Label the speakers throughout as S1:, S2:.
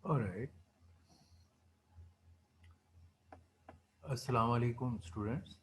S1: All right. Assalamu alaikum, students.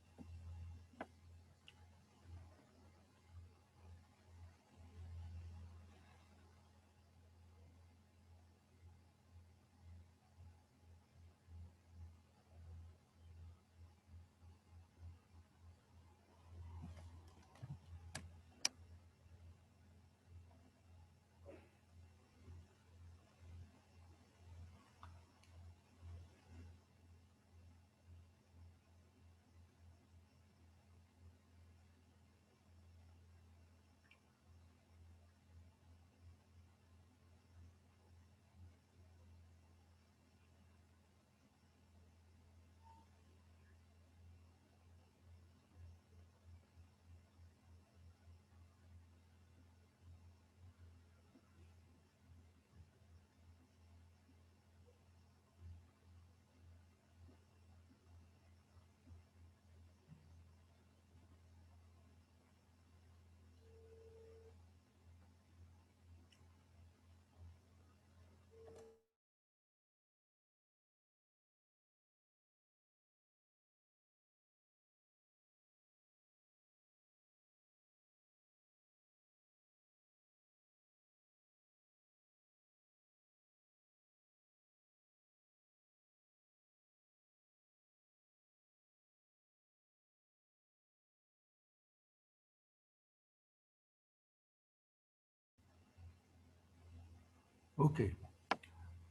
S1: Okay.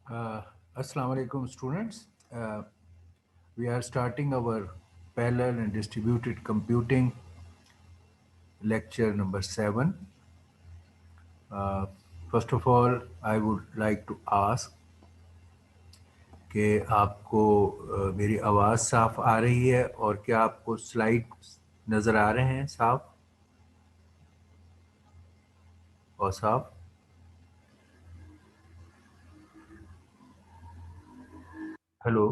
S1: Uh, Assalamu alaikum, students. We are starting our parallel and distributed computing lecture number 7. Uh, First of all, I would like to ask कि आपको मेरी आवाज़ साफ आ रही है और क्या आपको स्लाइड नज़र आ रहे हैं साफ और साफ? Hello.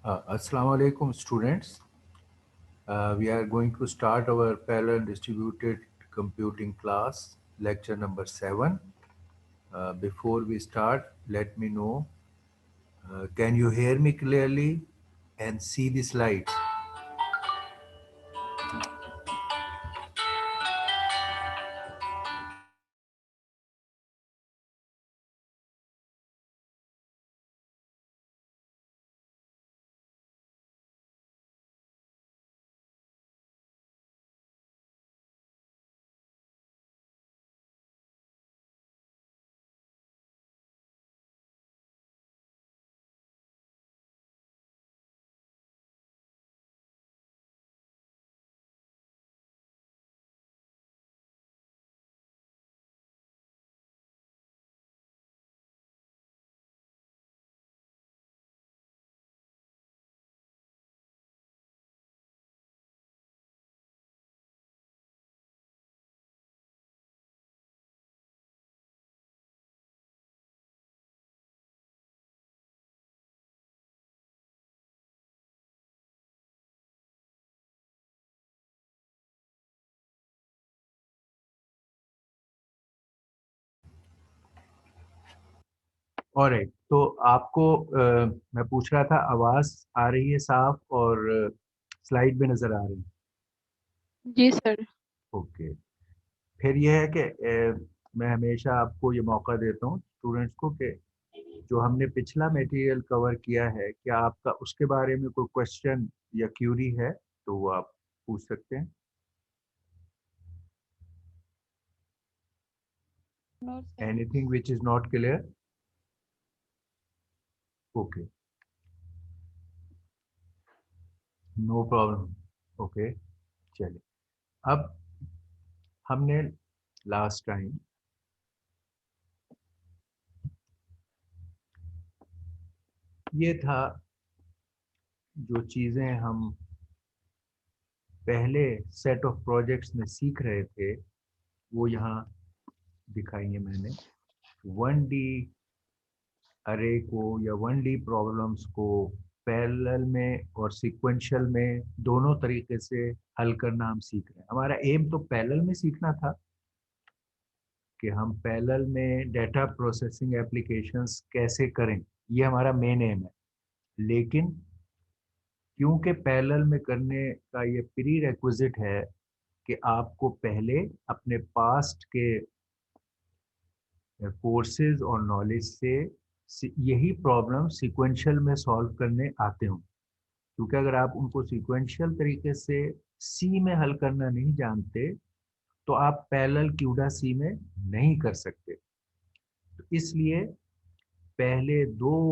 S1: Assalamu alaikum, students. We are going to start our parallel distributed computing class, lecture number 7. Before we start, let me know, can you hear me clearly and see the slides? और तो आपको मैं पूछ रहा था, आवाज आ रही है साफ और स्लाइड भी नजर आ रही है?
S2: जी सर।
S1: ओके। फिर यह है कि मैं हमेशा आपको ये मौका देता हूँ स्टूडेंट्स को कि जो हमने पिछला मटेरियल कवर किया है, क्या आपका उसके बारे में कोई क्वेश्चन या क्यूरी है तो वो आप पूछ सकते हैं।
S2: No sir.
S1: Anything which is not clear? Okay, no problem. Okay, चलिए। अब हमने लास्ट टाइम ये था, जो चीज़ें हम पहले सेट ऑफ प्रोजेक्ट्स में सीख रहे थे वो यहाँ दिखाई है मैंने। 1D अरे को या 1D प्रॉब्लम्स को पैरेलल में और सीक्वेंशियल में दोनों तरीके से हल करना हम सीख रहे हैं। हमारा एम तो पैरेलल में सीखना था कि हम पैरेलल में डेटा प्रोसेसिंग एप्लीकेशंस कैसे करें, ये हमारा मेन एम है। लेकिन क्योंकि पैरेलल में करने का ये प्री रेक्विजिट है कि आपको पहले अपने पास्ट के कोर्सेज और नॉलेज से यही प्रॉब्लम सीक्वेंशियल में सॉल्व करने आते हों। क्योंकि अगर आप उनको सीक्वेंशियल तरीके से सी में हल करना नहीं जानते तो आप पैरेलल क्यूडा सी में नहीं कर सकते। तो इसलिए पहले दो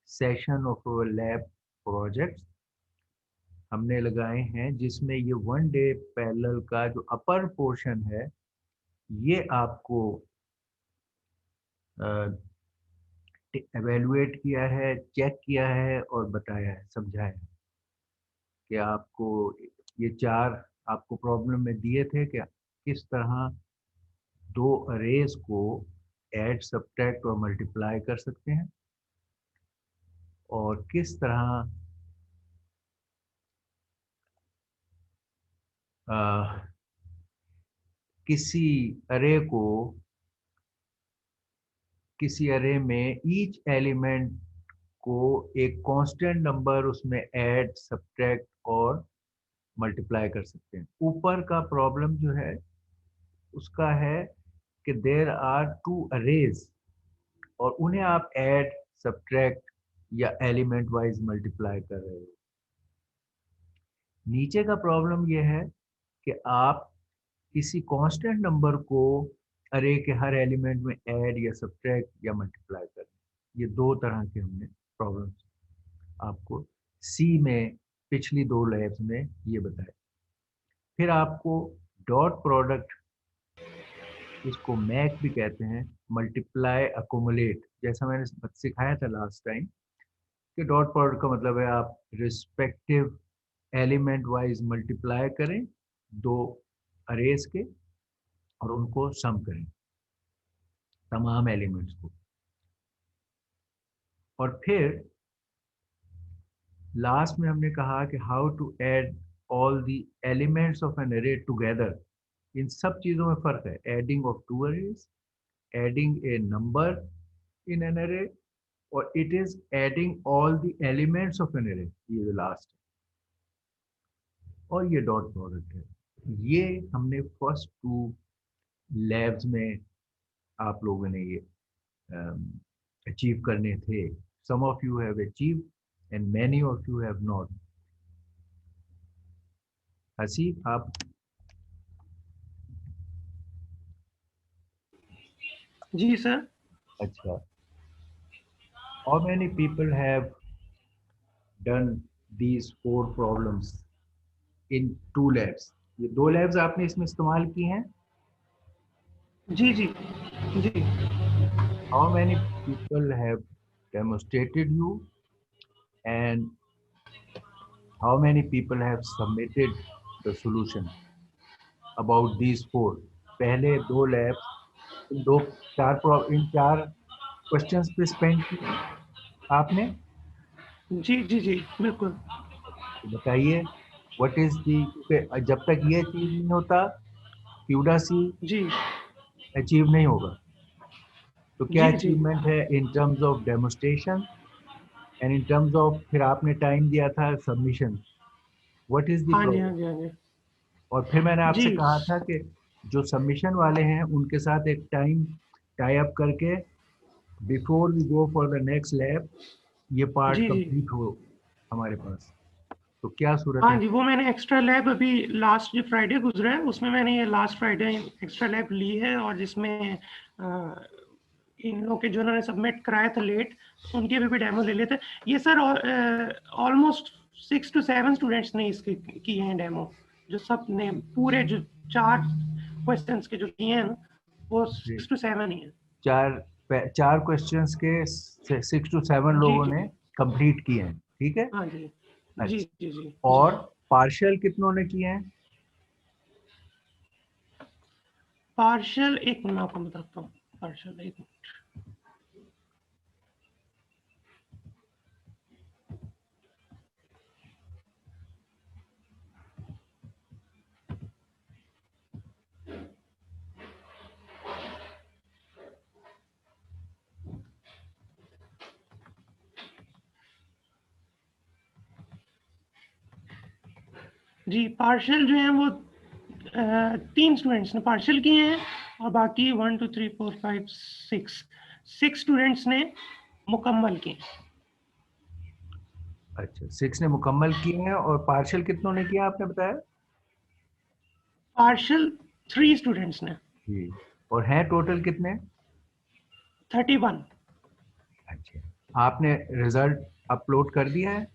S1: सेशन ऑफ लैब प्रोजेक्ट्स हमने लगाए हैं जिसमें ये 1 डे पैरेलल का जो अपर पोर्शन है ये आपको एवेलुएट किया है, चेक किया है और बताया है, समझाया है कि आपको ये चार आपको प्रॉब्लम में दिए थे कि किस तरह दो अरेज को ऐड, सब्ट्रैक्ट और मल्टीप्लाई कर सकते हैं, और किस तरह आ, किसी अरे को, किसी अरे में ईच एलिमेंट को एक कांस्टेंट नंबर उसमें ऐड, सब्ट्रैक्ट और मल्टीप्लाई कर सकते हैं। ऊपर का प्रॉब्लम जो है उसका है कि देर आर टू अरेज और उन्हें आप ऐड, सब्ट्रैक्ट या एलिमेंट वाइज मल्टीप्लाई कर रहे हो। नीचे का प्रॉब्लम यह है कि आप किसी कांस्टेंट नंबर को अरे के हर एलिमेंट में ऐड या सब्ट्रैक्ट या मल्टीप्लाई कर। ये दो तरह के हमने प्रॉब्लम्स आपको सी में पिछली दो लैब्स में ये बताए। फिर आपको डॉट प्रोडक्ट, इसको मैक भी कहते हैं, मल्टीप्लाई अकोमुलेट, जैसा मैंने सिखाया था लास्ट टाइम कि डॉट प्रोडक्ट का मतलब है आप रिस्पेक्टिव एलिमेंट वाइज मल्टीप्लाई करें दो अरेज के और उनको सम करें तमाम एलिमेंट्स को। और फिर लास्ट में हमने कहा कि how to add all the elements of N array together. इन सब चीजों में फर्क है, adding of two arrays, adding a number in an array, और it is adding all the elements of N array, ये जो लास्ट है, और ये डॉट प्रोडक्ट है। ये हमने फर्स्ट टू लैब्स में आप लोगों ने ये अचीव करने थे। Some of you have achieve and many of you have not. Haseeb आप।
S3: जी सर।
S1: अच्छा, how many people have done these four problems in two labs? ये दो labs आपने इसमें इस्तेमाल की हैं।
S3: जी जी जी।
S1: How many people have demonstrated you, and how many people have submitted the solution about these four? पहले दो labs इन दो इन चार क्वेश्चंस पे स्पेंड किए आपने।
S3: जी जी जी बिल्कुल।
S1: तो बताइए व्हाट इज दी, क्योंकि जब तक ये चीज नहीं होता क्यूडासी
S3: जी
S1: अचीव नहीं होगा। तो क्या
S3: जी जी।
S1: अचीवमेंट है in terms of demonstration and in terms of, फिर आपने टाइम दिया था सबमिशन, व्हाट इज द
S3: हाँ जी हाँ
S1: प्रोग्रेस?
S3: जी हाँ जी।
S1: और फिर मैंने
S3: जी
S1: आपसे कहा था कि जो सबमिशन वाले हैं उनके साथ एक टाइम टाई अप करके before we go for the next lab ये पार्ट
S3: जी जी।
S1: कंप्लीट हो हमारे पास। तो क्या सूरत
S3: हाँ
S1: है?
S3: जी, वो मैंने एक्स्ट्रा लैब अभी लास्ट जो फ्राइडे गुजरा है उसमें मैंने ये लास्ट फ्राइडे एक्स्ट्रा लैब ली है, और जिसमें इन लोगों के जो उन्होंने सबमिट कराया था लेट, उनके भी डेमो ले लेते। ये सर ऑलमोस्ट 6 to 7 स्टूडेंट्स ने इसके किए हैं डेमो, जो सब ने पूरे जो 4 क्वेश्चंस के जो किए हैं वो
S1: जी,
S3: 6 to 7 ही है।
S1: चार क्वेश्चंस के 6 to 7
S3: जी
S1: लोगों ने
S3: जी।
S1: कंप्लीट किए हैं, ठीक है।
S3: हाँ जी जी
S1: अच्छा,
S3: जी जी जी।
S1: और पार्शियल कितनों ने किए हैं?
S3: पार्शियल एक मिनट आपको बताता हूँ। पार्शियल एक मिनट। जी पार्शियल जो है वो 3 स्टूडेंट्स ने पार्शियल किए हैं, और बाकी 1 2 3 4 5 6 स्टूडेंट्स ने मुकम्मल किए।
S1: अच्छा, 6 ने मुकम्मल किए हैं, और पार्शियल कितनों ने किया आपने बताया?
S3: पार्शियल 3 स्टूडेंट्स ने।
S1: जी, और हैं टोटल कितने?
S3: 31।
S1: अच्छा, आपने रिजल्ट अपलोड कर दिया है?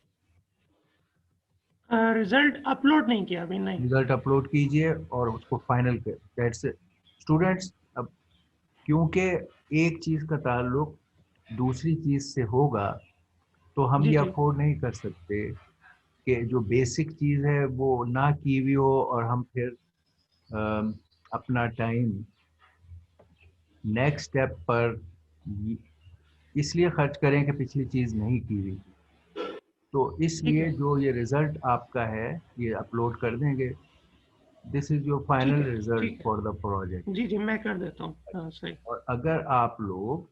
S3: रिजल्ट अपलोड नहीं किया अभी, नहीं।
S1: रिजल्ट अपलोड कीजिए और उसको फाइनल कर, दैट्स स्टूडेंट्स। अब क्योंकि एक चीज का ताल्लुक दूसरी चीज से होगा, तो हम
S3: जी
S1: ये
S3: जी
S1: अफोर्ड नहीं कर सकते कि जो बेसिक चीज है वो ना की हुई हो और हम फिर अपना टाइम नेक्स्ट स्टेप पर इसलिए खर्च करें कि पिछली चीज नहीं की हुई। तो
S3: ठीक
S1: इसलिए
S3: है
S1: जो ये रिजल्ट आपका है ये अपलोड कर देंगे। दिस इज योर
S3: ठीक
S1: फाइनल
S3: है
S1: रिजल्ट
S3: ठीक
S1: फॉर द प्रोजेक्ट।
S3: है। जी जी मैं कर देता हूँ, हाँ सही।
S1: और अगर आप लोग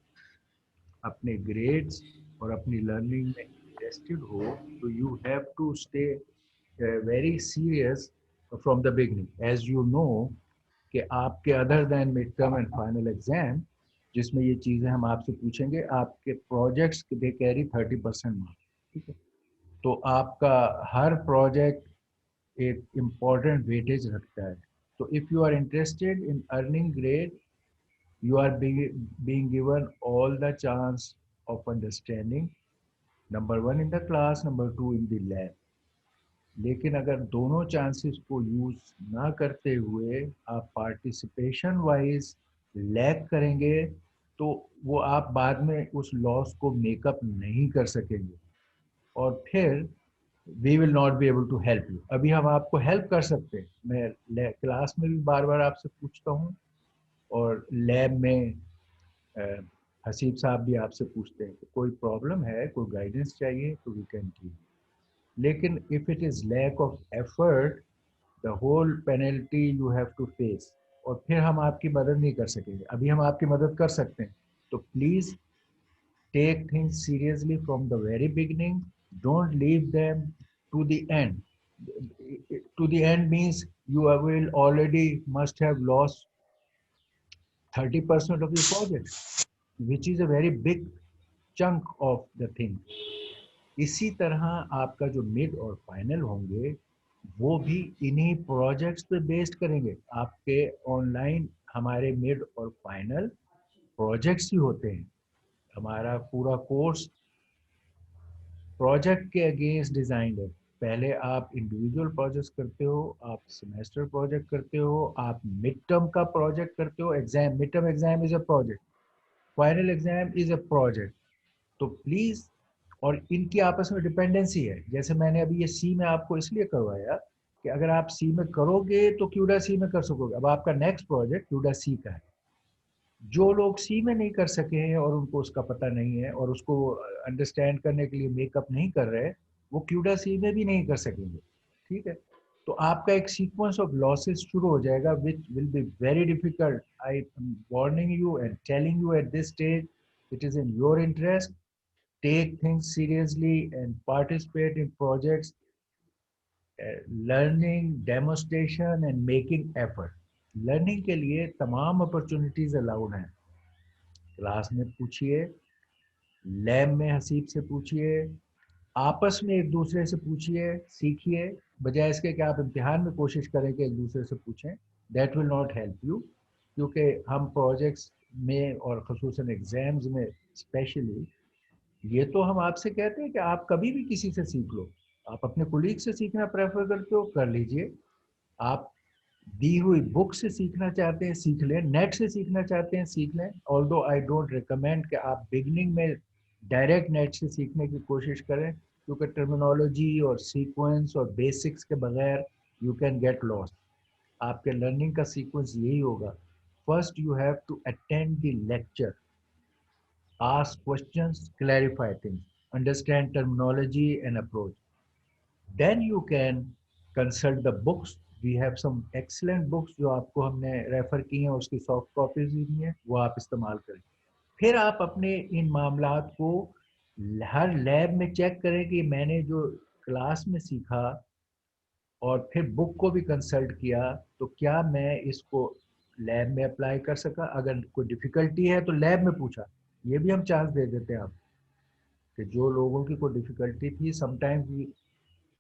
S1: अपने ग्रेड्स और अपनी लर्निंग में इंटरेस्टेड हो तो you have to stay very serious from the beginning. As you know कि आपके other than mid term and final exam जिसमें ये चीज़ें हम आपसे पूछेंगे, आपके प्रोजेक्ट्स दे कैरी 30% मार्क्स, ठीक है। तो आपका हर प्रोजेक्ट एक इम्पॉर्टेंट वेटेज रखता है। तो if you are interested in earning grade, you are being given all the chance of understanding, number one in the class, number two in the lab। लेकिन अगर दोनों चांसेस को यूज ना करते हुए आप पार्टिसिपेशन वाइज लैग करेंगे तो वो आप बाद में उस लॉस को मेकअप नहीं कर सकेंगे, और फिर we will not be able to help you. अभी हम आपको हेल्प कर सकते हैं, मैं क्लास में भी बार बार आपसे पूछता हूँ, और लैब में हसीब साहब भी आपसे पूछते हैं कि कोई प्रॉब्लम है, कोई गाइडेंस चाहिए तो वी कैन गिव। लेकिन if it is lack of effort, the whole penalty you have to face, और फिर हम आपकी मदद नहीं कर सकेंगे। अभी हम आपकी मदद कर सकते हैं, तो please take things seriously from the very beginning. Don't leave them to the end. To the end means you will already must have lost 30% of your project, which is a very big chunk of the thing. इसी तरह आपका जो mid और final होंगे वो भी इन्हीं projects पे बेस्ड करेंगे। आपके ऑनलाइन हमारे मिड और फाइनल प्रोजेक्ट्स ही होते हैं। हमारा पूरा कोर्स प्रोजेक्ट के अगेंस्ट डिजाइंड है। पहले आप इंडिविजुअल प्रोजेक्ट्स करते हो, आप सेमेस्टर प्रोजेक्ट करते हो, आप मिड टर्म का प्रोजेक्ट करते हो, exam, mid term exam is a project, final exam is a project. तो प्लीज, और इनकी आपस में डिपेंडेंसी है। जैसे मैंने अभी ये सी में आपको इसलिए करवाया कि अगर आप सी में करोगे तो क्यूडा सी में कर सकोगे। अब आपका नेक्स्ट प्रोजेक्ट क्यूडा सी का है। जो लोग सी में नहीं कर सके हैं और उनको उसका पता नहीं है और उसको अंडरस्टैंड करने के लिए मेकअप नहीं कर रहे, वो क्यूडा सी में भी नहीं कर सकेंगे। ठीक है, तो आपका एक सीक्वेंस ऑफ लॉसेस शुरू हो जाएगा which will be very difficult. I am warning you and telling you at this stage, it is in your interest, take things seriously and participate in projects, learning, demonstration and making effort. Learning के लिए तमाम opportunities allowed हैं। Class में पूछिए, lab में हसीब से पूछिए, आपस में एक दूसरे से पूछिए, सीखिए, बजाय इसके कि आप इम्तिहान में कोशिश करें कि एक दूसरे से पूछें। That will not help you, क्योंकि हम प्रोजेक्ट्स में और ख़ुसूसन एग्ज़ाम्स में स्पेशली, ये तो हम आपसे कहते हैं कि आप कभी भी किसी से सीख लो। आप अपने कोलीग से सीखना प्रेफर करते हो, कर लीजिए। आप दी हुई बुक से सीखना चाहते हैं, सीख लें। नेट से सीखना चाहते हैं, सीख लें। ऑल्दो आई डोंट रिकमेंड कि आप बिगनिंग में डायरेक्ट नेट से सीखने की कोशिश करें, क्योंकि टर्मिनोलॉजी और सीक्वेंस और बेसिक्स के बगैर यू कैन गेट लॉस्ट। आपके लर्निंग का सीक्वेंस यही होगा: first you have to attend the lecture, ask questions, clarify things, understand terminology and approach. Then you can consult the books. We have some excellent books जो आपको हमने refer की हैं, उसकी सॉफ्ट कॉपीज भी हैं, वो आप इस्तेमाल करें। फिर आप अपने इन मामलात को हर लैब में चेक करें कि मैंने जो क्लास में सीखा और फिर बुक को भी कंसल्ट किया, तो क्या मैं इसको लैब में अप्लाई कर सका। अगर कोई डिफ़िकल्टी है तो लैब में पूछा। ये भी हम चांस दे देते हैं आप कि जो लोगों की कोई डिफ़िकल्टी थी, समटाइम्स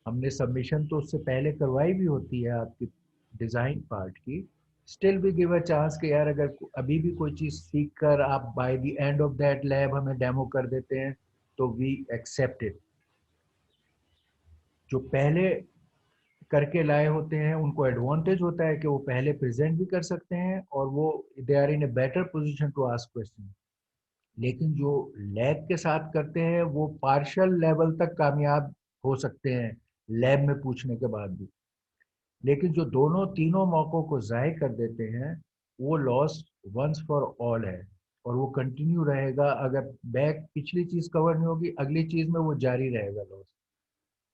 S1: हमने सबमिशन तो उससे पहले करवाई भी होती है आपकी डिज़ाइन पार्ट की, स्टिल भी गिव अ चांस कि यार अगर अभी भी कोई चीज़ सीख कर आप by the end of that lab हमें डेमो कर देते हैं तो वी एक्सेप्ट इट। जो पहले करके लाए होते हैं उनको एडवांटेज होता है कि वो पहले प्रेजेंट भी कर सकते हैं और वो they are in a better position to ask question. लेकिन जो लैब के साथ करते हैं वो पार्शियल लेवल तक कामयाब हो सकते हैं लैब में पूछने के बाद भी, लेकिन जो दोनों तीनों मौक़ों को ज़ाय कर देते हैं वो लॉस वंस फॉर ऑल है और वो कंटिन्यू रहेगा। अगर बैक पिछली चीज़ कवर नहीं होगी, अगली चीज़ में वो जारी रहेगा लॉस।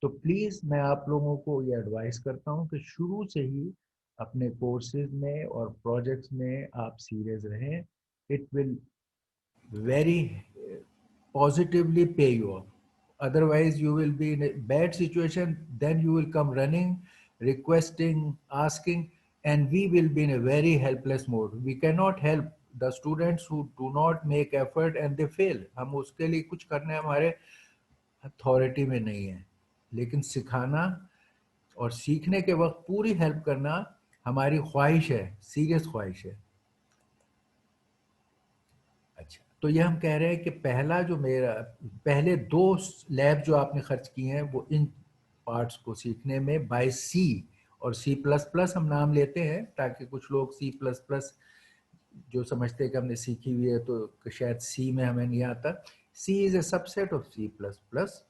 S1: तो प्लीज़ मैं आप लोगों को ये एडवाइस करता हूँ कि शुरू से ही अपने कोर्सेज में और प्रोजेक्ट्स में आप सीरियस रहें। It will very positively pay you off. Otherwise, you will be in a bad situation. Then you will come running, requesting, asking, and we will be in a very helpless mode. We cannot help the students who do not make effort and they fail. हम उसके लिए कुछ करने हमारे authority में नहीं है, लेकिन सिखाना और सीखने के वक्त पूरी हेल्प करना हमारी ख्वाहिश है, सीरियस ख्वाहिश है। अच्छा, तो ये हम कह रहे हैं कि पहला जो मेरा पहले 2 लैब जो आपने खर्च किए हैं वो इन पार्ट्स को सीखने में बाय सी और सी प्लस प्लस हम नाम लेते हैं ताकि कुछ लोग सी प्लस प्लस जो समझते हैं कि हमने सीखी हुई है तो शायद सी में हमें नहीं आता। C is a subset of C plus plus.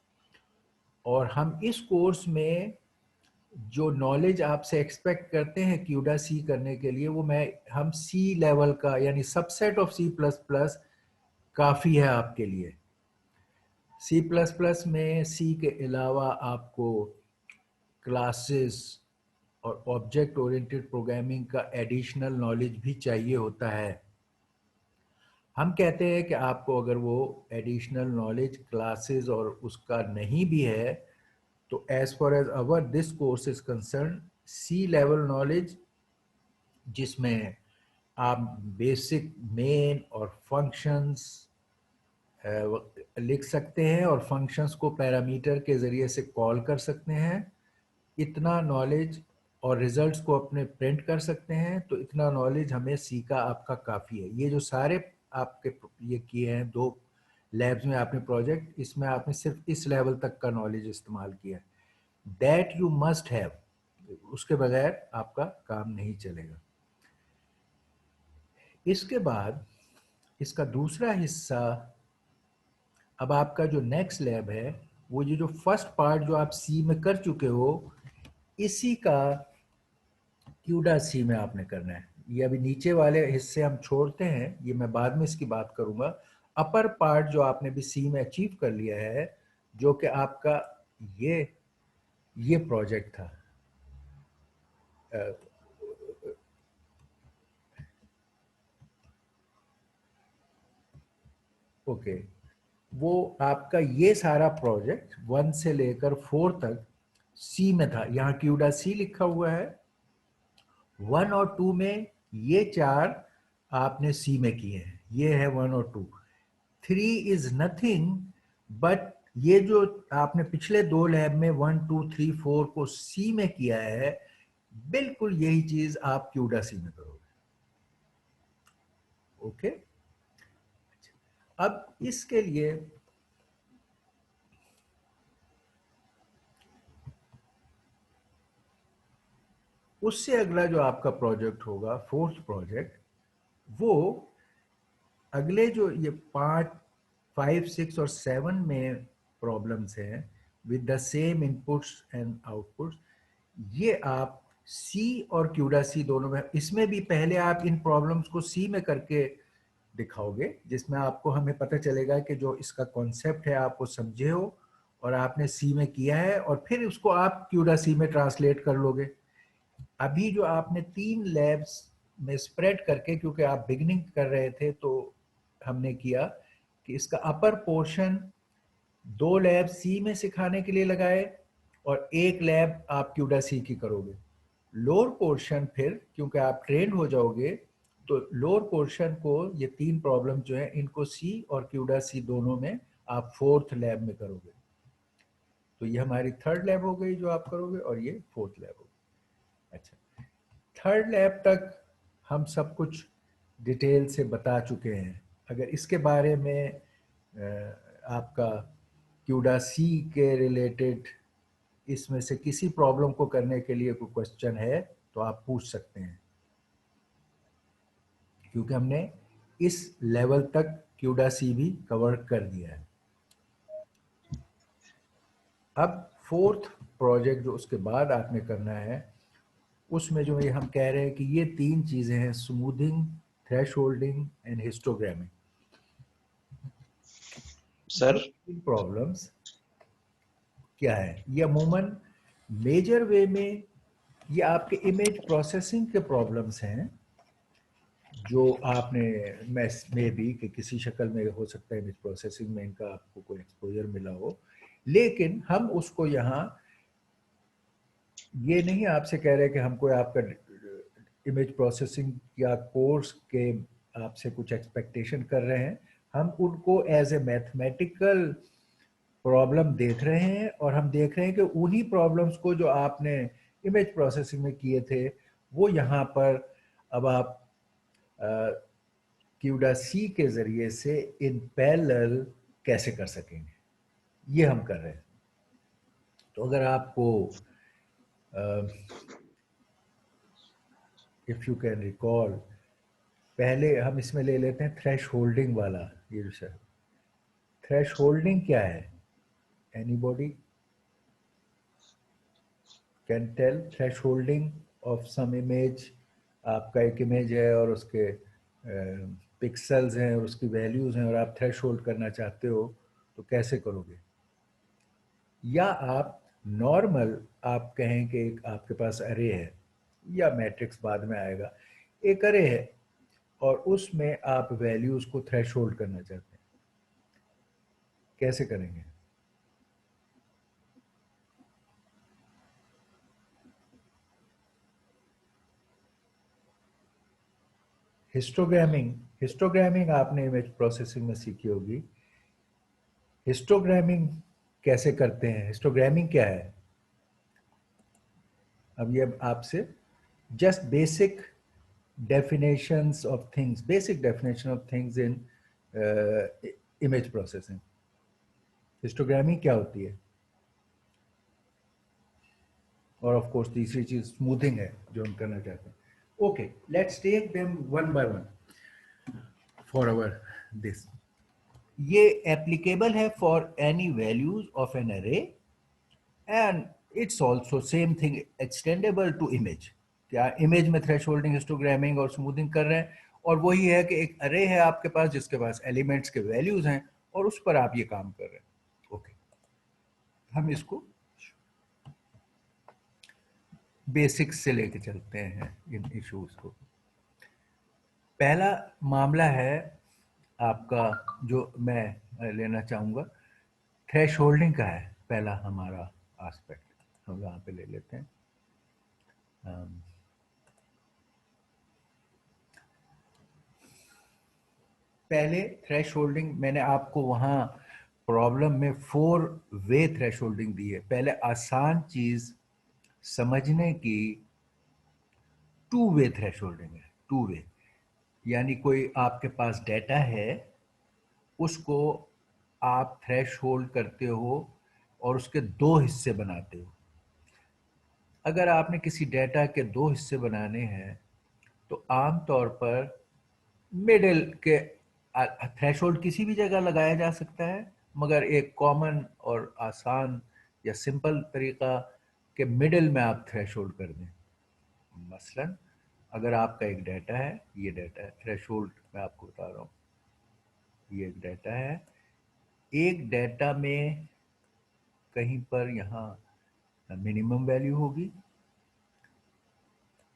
S1: और हम इस कोर्स में जो नॉलेज आपसे एक्सपेक्ट करते हैं क्यूडा सी करने के लिए वो हम सी लेवल का यानी subset of C plus plus काफ़ी है आपके लिए। C++ में C के अलावा आपको क्लासेस और ऑब्जेक्ट ओरिएंटेड प्रोग्रामिंग का एडिशनल नॉलेज भी चाहिए होता है। हम कहते हैं कि आपको अगर वो एडिशनल नॉलेज क्लासेस और उसका नहीं भी है तो as far as our this course is concern C level knowledge, जिसमें आप बेसिक मेन और फंक्शंस लिख सकते हैं और फंक्शंस को पैरामीटर के ज़रिए से कॉल कर सकते हैं, इतना नॉलेज, और रिजल्ट्स को अपने प्रिंट कर सकते हैं, तो इतना नॉलेज हमें सी का आपका काफ़ी है। ये जो सारे आपके ये किए हैं 2 लैब्स में आपने प्रोजेक्ट, इसमें आपने सिर्फ इस लेवल तक का नॉलेज इस्तेमाल किया है। दैट यू मस्ट हैव, उसके बगैर आपका काम नहीं चलेगा। इसके बाद इसका दूसरा हिस्सा, अब आपका जो नेक्स्ट लैब है वो ये जो फर्स्ट पार्ट जो आप सी में कर चुके हो, इसी का क्यूडा सी में आपने करना है। ये अभी नीचे वाले हिस्से हम छोड़ते हैं, ये मैं बाद में इसकी बात करूंगा। अपर पार्ट जो आपने भी सी में अचीव कर लिया है, जो कि आपका ये प्रोजेक्ट था। ओके, वो आपका ये सारा प्रोजेक्ट 1 से लेकर 4 तक सी में था। यहाँ क्यूडा सी लिखा हुआ है। 1 और 2 में ये 4 आपने सी में किए हैं, ये है 1 और 2। 3 इज नथिंग बट ये जो आपने पिछले 2 लैब में 1, 2, 3, 4 को सी में किया है, बिल्कुल यही चीज आप क्यूडा सी में करोगे। ओके, अब इसके लिए उससे अगला जो आपका प्रोजेक्ट होगा, 4th प्रोजेक्ट, वो अगले जो ये 5, 6 और 7 में प्रॉब्लम्स हैं with the same inputs and outputs, ये आप सी और क्यूडा सी दोनों में, इसमें भी पहले आप इन प्रॉब्लम्स को सी में करके दिखाओगे, जिसमें आपको हमें पता चलेगा कि जो इसका कॉन्सेप्ट है आप वो समझे हो और आपने सी में किया है, और फिर उसको आप क्यूडा सी में ट्रांसलेट कर लोगे। अभी जो आपने 3 लैब्स में स्प्रेड करके, क्योंकि आप बिगिनिंग कर रहे थे, तो हमने किया कि इसका अपर पोर्शन 2 लैब सी में सिखाने के लिए लगाए और 1 लैब आप क्यूडा सी की करोगे। लोअर पोर्शन फिर, क्योंकि आप ट्रेंड हो जाओगे, तो लोअर पोर्शन को, ये 3 प्रॉब्लम जो है, इनको सी और क्यूडा सी दोनों में आप 4th लैब में करोगे। तो ये हमारी 3rd लैब हो गई जो आप करोगे, और ये 4th लैब होगी। अच्छा, 3rd लैब तक हम सब कुछ डिटेल से बता चुके हैं। अगर इसके बारे में आपका क्यूडा सी के रिलेटेड इसमें से किसी प्रॉब्लम को करने के लिए कोई क्वेश्चन है तो आप पूछ सकते हैं, क्योंकि हमने इस लेवल तक क्यूडा सी भी कवर कर दिया है। अब 4th प्रोजेक्ट जो उसके बाद आपने करना है, उसमें जो ये हम कह रहे हैं कि ये 3 चीजें हैं, smoothing, thresholding and histogramming.
S4: Sir
S1: problems क्या है? ये अमूमन मेजर वे में ये आपके इमेज प्रोसेसिंग के प्रॉब्लम्स हैं, जो आपने में भी कि किसी शक्ल में हो सकता है इमेज प्रोसेसिंग में इनका आपको कोई एक्सपोजर मिला हो, लेकिन हम उसको यहाँ ये नहीं आपसे कह रहे कि हम कोई आपका इमेज प्रोसेसिंग या कोर्स के आपसे कुछ एक्सपेक्टेशन कर रहे हैं। हम उनको एज ए मैथमेटिकल प्रॉब्लम देख रहे हैं, और हम देख रहे हैं कि उन्हीं प्रॉब्लम्स को जो आपने इमेज प्रोसेसिंग में किए थे, वो यहाँ पर अब आप क्यूडा सी के ज़रिए से इन पैरेलल कैसे कर सकेंगे, ये हम कर रहे हैं। तो अगर आपको इफ़ यू कैन रिकॉल, पहले हम इसमें ले लेते हैं थ्रेश होल्डिंग वाला। ये जो सर थ्रेश होल्डिंग क्या है, anybody can tell? Thresholding of some image, आपका एक इमेज है और उसके पिक्सल्स हैं और उसकी वैल्यूज़ हैं और आप थ्रेश होल्ड करना चाहते हो, तो कैसे करोगे? या आप नॉर्मल आप कहें कि एक आपके पास अरे है या मैट्रिक्स बाद में आएगा, एक अरे है और उसमें आप वैल्यूज को थ्रेशोल्ड करना चाहते हैं, कैसे करेंगे? हिस्टोग्रामिंग आपने इमेज प्रोसेसिंग में सीखी होगी। हिस्टोग्रामिंग कैसे करते हैं? हिस्टोग्रामिंग क्या है? अब ये आपसे just basic definitions of things, basic definition of things in image processing. हिस्टोग्रामिंग क्या होती है? और ऑफ कोर्स तीसरी चीज स्मूथिंग है जो हम करना चाहते हैं। Okay, let's take them one by one for our this. ये एप्लीकेबल है for any values of N array and it's also same thing extendable to image. क्या इमेज में थ्रेशोल्डिंग, हिस्टोग्रामिंग और स्मूथिंग कर रहे हैं, और वही है कि एक अरे है आपके पास जिसके पास एलिमेंट्स के वैल्यूज हैं और उस पर आप ये काम कर रहे हैं। ओके, हम इसको बेसिक्स से लेके चलते हैं इन इश्यूज को। पहला मामला है आपका जो मैं लेना चाहूँगा, थ्रेशोल्डिंग का है पहला हमारा एस्पेक्ट। हम यहाँ पे ले लेते हैं। पहले थ्रेशोल्डिंग मैंने आपको वहाँ प्रॉब्लम में 4 वे थ्रेशोल्डिंग दी है। पहले आसान चीज़ समझने की 2 वे थ्रेशोल्डिंग है। 2 वे यानी कोई आपके पास डेटा है, उसको आप थ्रेशोल्ड करते हो और उसके 2 हिस्से बनाते हो। अगर आपने किसी डेटा के 2 हिस्से बनाने हैं तो आमतौर पर मिडिल के थ्रेशोल्ड किसी भी जगह लगाया जा सकता है, मगर एक कॉमन और आसान या सिंपल तरीका के मिडिल में आप थ्रेशोल्ड कर दें। मसलन अगर आपका एक डाटा है, ये डाटा है, थ्रेशोल्ड मैं आपको बता रहा हूँ, ये एक डाटा है। एक डाटा में कहीं पर यहाँ मिनिमम वैल्यू होगी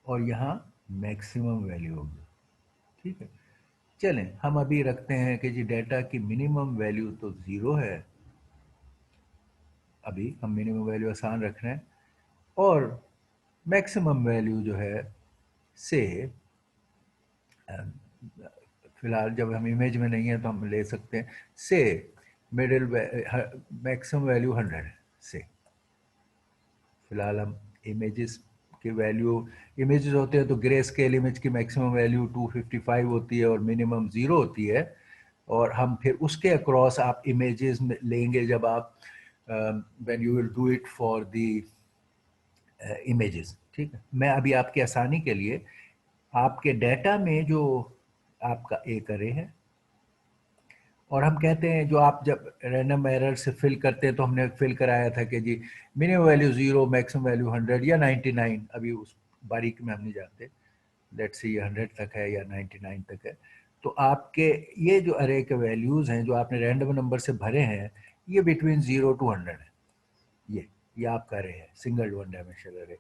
S1: और यहाँ मैक्सिमम वैल्यू होगी। ठीक है, चलें हम अभी रखते हैं कि जी डाटा की मिनिमम वैल्यू तो 0 है। अभी हम मिनिमम वैल्यू आसान रख रहे हैं और मैक्सिमम वैल्यू जो है से फिलहाल जब हम इमेज में नहीं है तो हम ले सकते हैं से मिडिल मैक्सिमम वैल्यू 100 से। फिलहाल हम इमेजेस की वैल्यू, इमेजेस होते हैं तो ग्रे स्केल इमेज की मैक्सिमम वैल्यू 255 होती है और मिनिमम 0 होती है, और हम फिर उसके अक्रॉस आप इमेजेस में लेंगे जब आप when you will do it for the images. ठीक है, मैं अभी आपकी आसानी के लिए आपके डाटा में जो आपका एक अरे है, और हम कहते हैं जो आप जब रैंडम एरर से फिल करते हैं तो हमने फिल कराया था कि जी मिनिमम वैल्यू 0, मैक्सिमम वैल्यू 100 या 99, अभी उस बारीक में हम नहीं जानते, लेट्स से ये 100 तक है या 99 तक है। तो आपके ये जो अरे के वैल्यूज हैं जो आपने रैंडम नंबर से भरे हैं, ये बिटवीन 0 to 100 है। ये आपका अरे है, सिंगल वन डायमेंशनल अरे।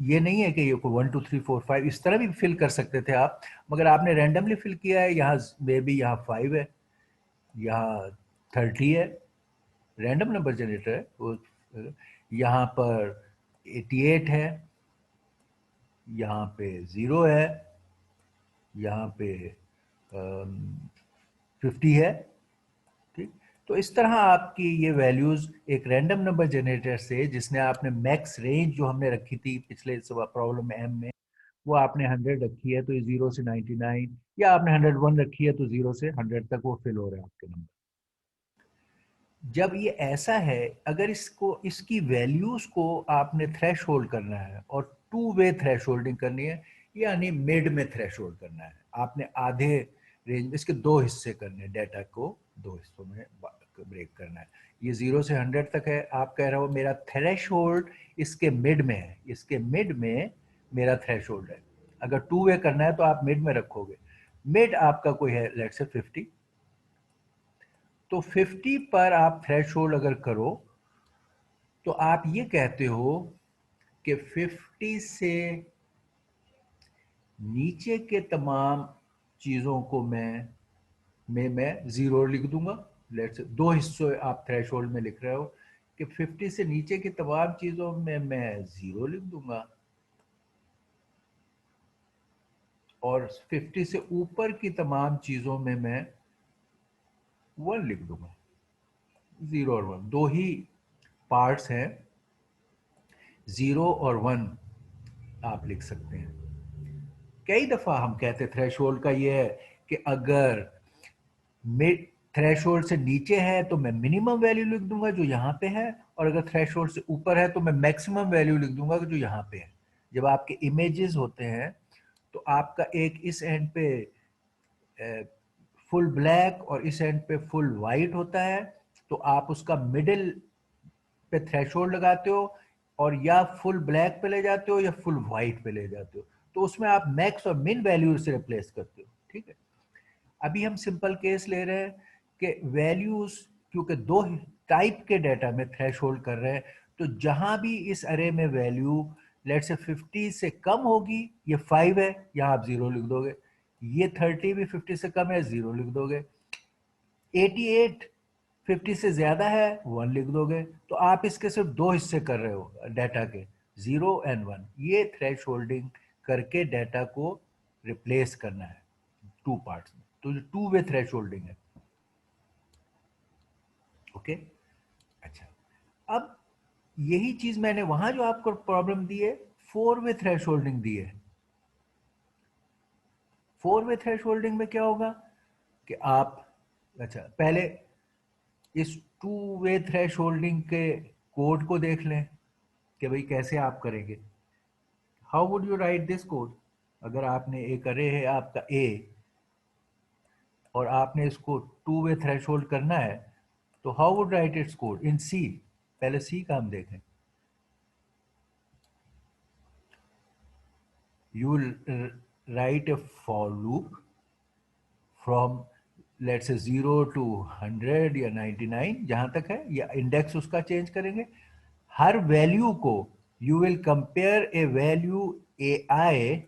S1: ये नहीं है कि ये कोई 1 2 3 4 5 इस तरह भी फिल कर सकते थे आप, मगर आपने रैंडमली फिल किया है। यहाँ मे बी यहाँ 5 है, यहाँ 30 है, रैंडम नंबर जनरेटर है वो। यहाँ पर 88 है, यहाँ पे 0 है, यहाँ पे 50 है। ठीक, तो इस तरह आपकी ये वैल्यूज एक रैंडम नंबर जनरेटर से, जिसने आपने मैक्स रेंज जो हमने रखी थी पिछले प्रॉब्लम में एम में, वो आपने 100 रखी है तो ये 0 से 99, या आपने 101 रखी है तो 0 से 100 तक वो फिल हो रहे हैं आपके नंबर। जब ये ऐसा है, अगर इसको इसकी वैल्यूज को आपने थ्रेशोल्ड करना है और 2 वे थ्रेशोल्डिंग करनी है, यानी मिड में थ्रेशोल्ड करना है, आपने आधे रेंज में इसके 2 हिस्से करने हैं, डाटा को 2 हिस्सों में ब्रेक करना है। ये 0 से 100 तक है, आप कह रहे हो मेरा थ्रेशोल्ड इसके मिड में है, इसके मिड में मेरा थ्रेशोल्ड है। अगर 2 वे करना है तो आप मिड में रखोगे। मिड आपका कोई है लेट्स से 50, तो 50 पर आप थ्रेशोल्ड अगर करो तो आप ये कहते हो कि 50 से नीचे के तमाम चीज़ों को मैं ज़ीरो लिख दूंगा। लेट्स दो हिस्सों आप थ्रेशोल्ड में लिख रहे हो कि 50 से नीचे की तमाम चीज़ों में मैं ज़ीरो लिख दूंगा और 50 से ऊपर की तमाम चीज़ों में मैं 1 लिख दूंगा। 0 और 1 दो ही पार्ट्स हैं, 0 और 1 आप लिख सकते हैं। कई दफ़ा हम कहते थ्रेशोल्ड का ये है कि अगर मिड थ्रेशोल्ड से नीचे है तो मैं मिनिमम वैल्यू लिख दूंगा जो यहाँ पे है, और अगर थ्रेशोल्ड से ऊपर है तो मैं मैक्सिमम वैल्यू लिख दूंगा जो यहाँ पे है। जब आपके इमेजेस होते हैं तो आपका एक इस एंड पे फुल ब्लैक और इस एंड पे फुल वाइट होता है, तो आप उसका मिडिल पे थ्रेशोल्ड लगाते हो और या फुल ब्लैक पे ले जाते हो या फुल वाइट पे ले जाते हो, तो उसमें आप मैक्स और मिन वैल्यू से रिप्लेस करते हो। ठीक है, अभी हम सिंपल केस ले रहे हैं कि वैल्यूज क्योंकि दो टाइप के डाटा में थ्रेशोल्ड कर रहे हैं, तो जहां भी इस अरे में वैल्यू लेट से 50 से कम होगी, ये 5 है यहां आप 0 लिख दोगे, ये 30 भी 50 से कम है 0 लिख दोगे, 88 50 से ज्यादा है 1 लिख दोगे। तो आप इसके सिर्फ दो हिस्से कर रहे हो डाटा के, 0 एंड 1। ये थ्रेशोल्डिंग करके डाटा को रिप्लेस करना है टू पार्ट्स में, तो जो टू वे थ्रेशोल्डिंग है। ओके, अच्छा, अब यही चीज मैंने वहां जो आपको प्रॉब्लम दी है 4 वे थ्रेशोल्डिंग दी है। 4 वे थ्रेशोल्डिंग में क्या होगा कि आप, अच्छा पहले इस 2 वे थ्रेशोल्डिंग के कोड को देख लें कि भाई कैसे आप करेंगे। How would you right this code? अगर आपने एक अरे है आपका ए और आपने इसको 2 वे थ्रेशोल्ड करना है, तो how would write its code in C? पहले सी का हम देखें। You will write a for loop from let's say 0 to 100 या 99 जहां तक है, या इंडेक्स उसका चेंज करेंगे। हर वैल्यू को you will compare A value A I,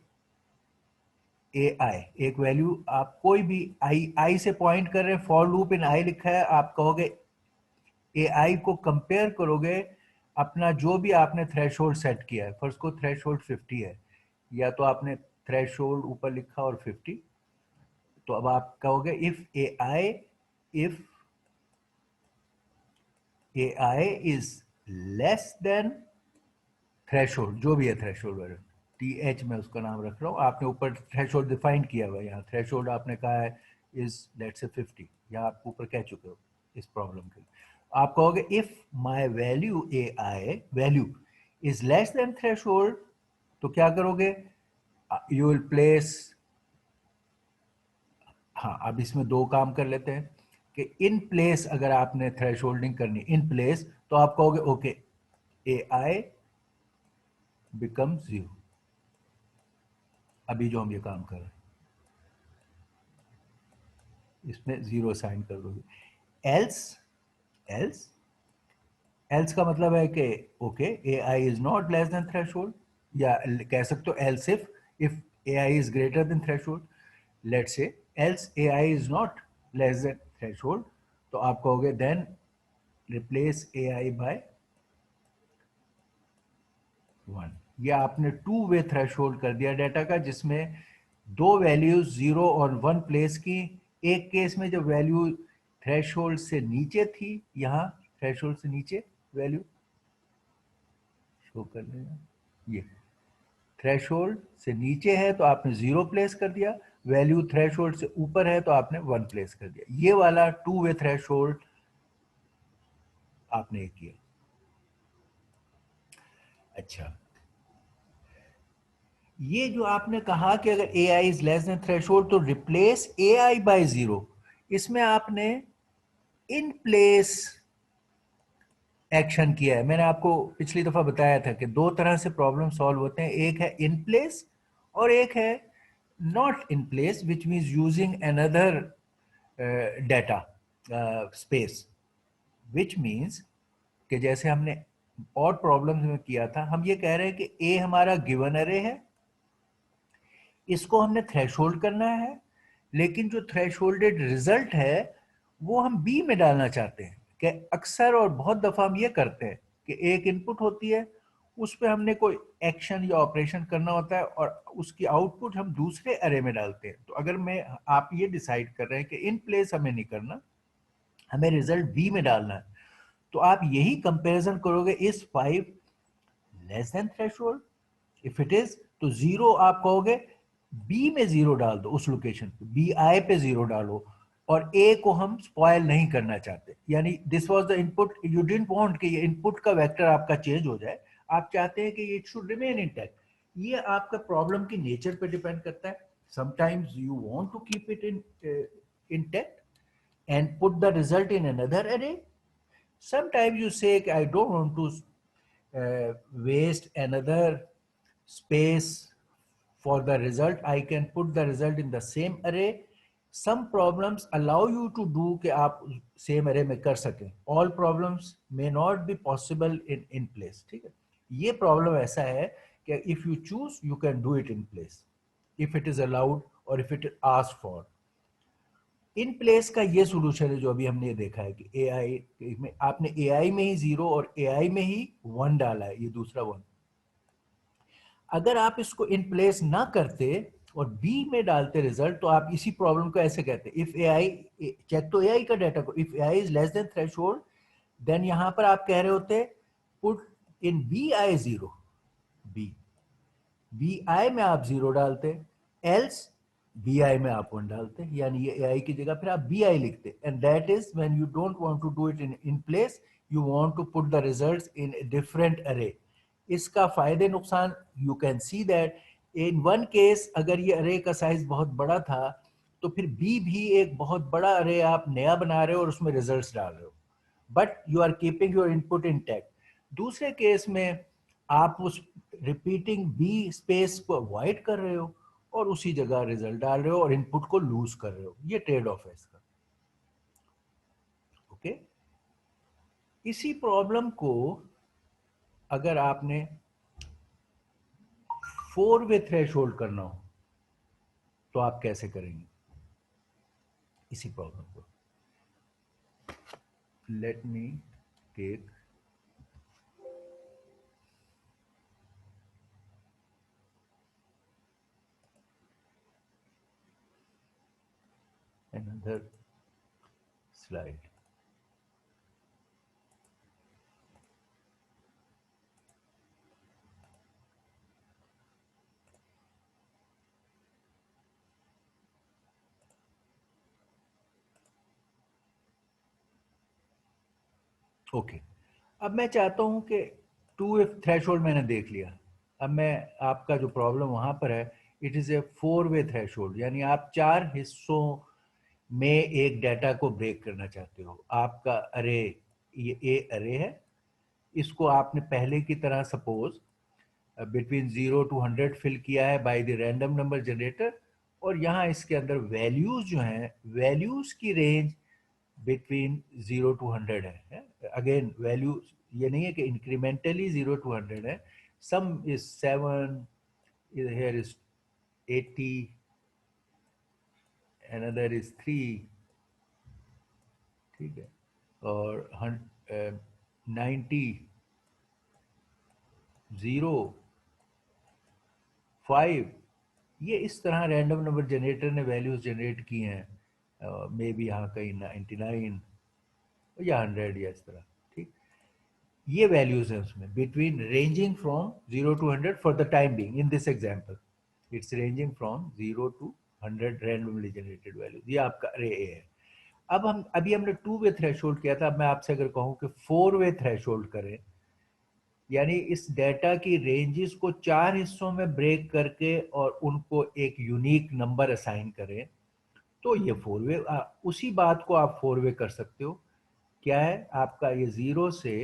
S1: एक वैल्यू आप कोई भी आई से पॉइंट कर रहे हैं, फॉर लूप इन आई लिखा है, आप कहोगे ए आई को कंपेयर करोगे अपना जो भी आपने थ्रेशोल्ड सेट किया है। फर्स्ट को थ्रेशोल्ड 50 है, या तो आपने थ्रेशोल्ड ऊपर लिखा और 50, तो अब आप कहोगे if A I is less than threshold, जो भी है थ्रेशोल्ड वैल्यू, टी एच में उसका नाम रख रहा हूँ, आपने ऊपर थ्रेशोल्ड डिफाइन किया हुआ है, यहाँ थ्रेशोल्ड आपने कहा है इज लेट्स से 50, या आप ऊपर कह चुके हो इस प्रॉब्लम के लिए। आप कहोगे if my value A I value is less than threshold, तो क्या करोगे? यू विल प्लेस, हाँ अब इसमें दो काम कर लेते हैं कि इन प्लेस अगर आपने थ्रेशोल्डिंग करनी इन प्लेस, तो आप कहोगे ओके ए आई बिकम 0। अभी जो हम ये काम कर रहे हैं इसमें 0 साइन कर दोगे। एल्स एल्स एल्स का मतलब है कि okay A I is not less than threshold, या कह सकते हो else if A I is greater than threshold, let's say else A I is not less than threshold, तो आप कहोगे देन रिप्लेस ए आई बाय 1। ये आपने 2 वे थ्रेशोल्ड कर दिया डाटा का, जिसमें दो वैल्यूज 0 और 1 प्लेस की। एक केस में जब वैल्यू थ्रेशोल्ड से नीचे थी, यहां थ्रेशोल्ड से नीचे वैल्यू शो कर लेना, ये थ्रेशोल्ड से नीचे है तो आपने 0 प्लेस कर दिया, वैल्यू थ्रेशोल्ड से ऊपर है तो आपने 1 प्लेस कर दिया। ये वाला 2 वे थ्रेशोल्ड आपने किया। अच्छा, ये जो आपने कहा कि अगर ए I is less than threshold तो रिप्लेस ए आई बाई 0, इसमें आपने इन प्लेस एक्शन किया है। मैंने आपको पिछली दफा बताया था कि दो तरह से प्रॉब्लम सॉल्व होते हैं, एक है इन प्लेस और एक है not in place, which means using another data. Space, which means कि जैसे हमने और प्रॉब्लम्स में किया था, हम ये कह रहे हैं कि ए हमारा गिवन अरे है, इसको हमने थ्रेशोल्ड करना है, लेकिन जो थ्रेशोल्डेड रिजल्ट है वो हम बी में डालना चाहते हैं। कि अक्सर और बहुत दफा हम ये करते हैं कि एक इनपुट होती है, उस पर हमने कोई एक्शन या ऑपरेशन करना होता है और उसकी आउटपुट हम दूसरे अरे में डालते हैं। तो अगर मैं आप ये डिसाइड कर रहे हैं कि इन प्लेस हमें नहीं करना, हमें रिजल्ट बी में डालना है, तो आप यही कंपैरिजन करोगे, is 5 less than threshold? If it is तो जीरो आप कहोगे बी में जीरो डाल दो, उस लोकेशन पे बी आई पे जीरो डालो, और ए को हम स्पॉयल नहीं करना चाहते। यानी this was the input, you didn't want कि ये इनपुट का वेक्टर आपका चेंज हो जाए, आप चाहते हैं कि इट शुड रिमेन इंटैक्ट। ये आपका प्रॉब्लम की नेचर पे डिपेंड करता है। Sometimes you want to keep it in intact and put the result in another array. Sometimes you say, I don't want to waste another space for the result. I can put the result in the same array. Some problems allow you to do कि आप same array में कर सकें. All problems may not be possible in place. ठीक है? ये problem ऐसा है कि if you choose, you can do it in place, if it is allowed or if it is asked for. In place का ये सोल्यूशन है जो अभी हमने ये देखा है कि एआई में आपने एआई में ही 0 और एआई में ही 1 डाला है, ये दूसरा 1। अगर आप इसको इन प्लेस ना करते और बी में डालते रिजल्ट, तो आप इसी प्रॉब्लम को ऐसे कहते, इफ एआई, चेक तो एआई का डाटा को, if A I is less than threshold, then यहां पर आप कह रहे होते put in B I 0, B I में आप 0 डालते, एल्स बी आई में आप 1 डालते, यानी ये ए आई की जगह फिर आप बी आई लिखते। And that is when you don't want to do it in place, you want to put the results in different array. इसका फायदे नुकसान, you can see that in one case अगर ये अरे का साइज बहुत बड़ा था, तो फिर बी भी एक बहुत बड़ा अरे आप नया बना रहे हो और उसमें रिजल्ट्स डाल रहे हो, but you are keeping your input intact. दूसरे केस में आप उस रिपीटिंग बी स्पेस को अवॉइड कर रहे हो और उसी जगह रिजल्ट डाल रहे हो और इनपुट को लूज कर रहे हो। ये ट्रेड ऑफ है इसका। ओके, इसी प्रॉब्लम को अगर आपने 4 वे थ्रेशोल्ड करना हो तो आप कैसे करेंगे इसी प्रॉब्लम को? Let me take another slide. Okay, अब मैं चाहता हूं कि 2 थ्रेशोल्ड मैंने देख लिया। अब मैं, आपका जो प्रॉब्लम वहां पर है, it is A 4 way threshold, यानी आप 4 हिस्सों में एक डाटा को ब्रेक करना चाहते हो। आपका अरे, ये ए अरे है, इसको आपने पहले की तरह सपोज बिटवीन 0 to 100 फिल किया है by the random number generator, और यहाँ इसके अंदर वैल्यूज जो हैं, वैल्यूज की रेंज बिटवीन 0 to 100 है। अगेन वैल्यू ये नहीं है कि इंक्रीमेंटली 0 to 100 है, सम is 7, here is 80, another is 3, ठीक है, और 90, 0, 5, ये इस तरह रैंडम नंबर जनरेटर ने वैल्यूज जनरेट की हैं, मे बी यहाँ कहीं 99 या 100 या इस तरह। ठीक, ये वैल्यूज हैं उसमें, between ranging from 0 to 100 for the time being. In this example it's ranging from 0 to 100 randomly generated values. ये आपका अरे ए है। अब हम, अभी हमने 2 वे थ्रेशोल्ड किया था, अब मैं आपसे अगर कहूँ कि 4 वे थ्रेशोल्ड करें, यानी इस डेटा की रेंजेस को 4 हिस्सों में ब्रेक करके और उनको एक यूनिक नंबर असाइन करें, तो ये 4 वे, उसी बात को आप 4 वे कर सकते हो। क्या है आपका, ये 0 से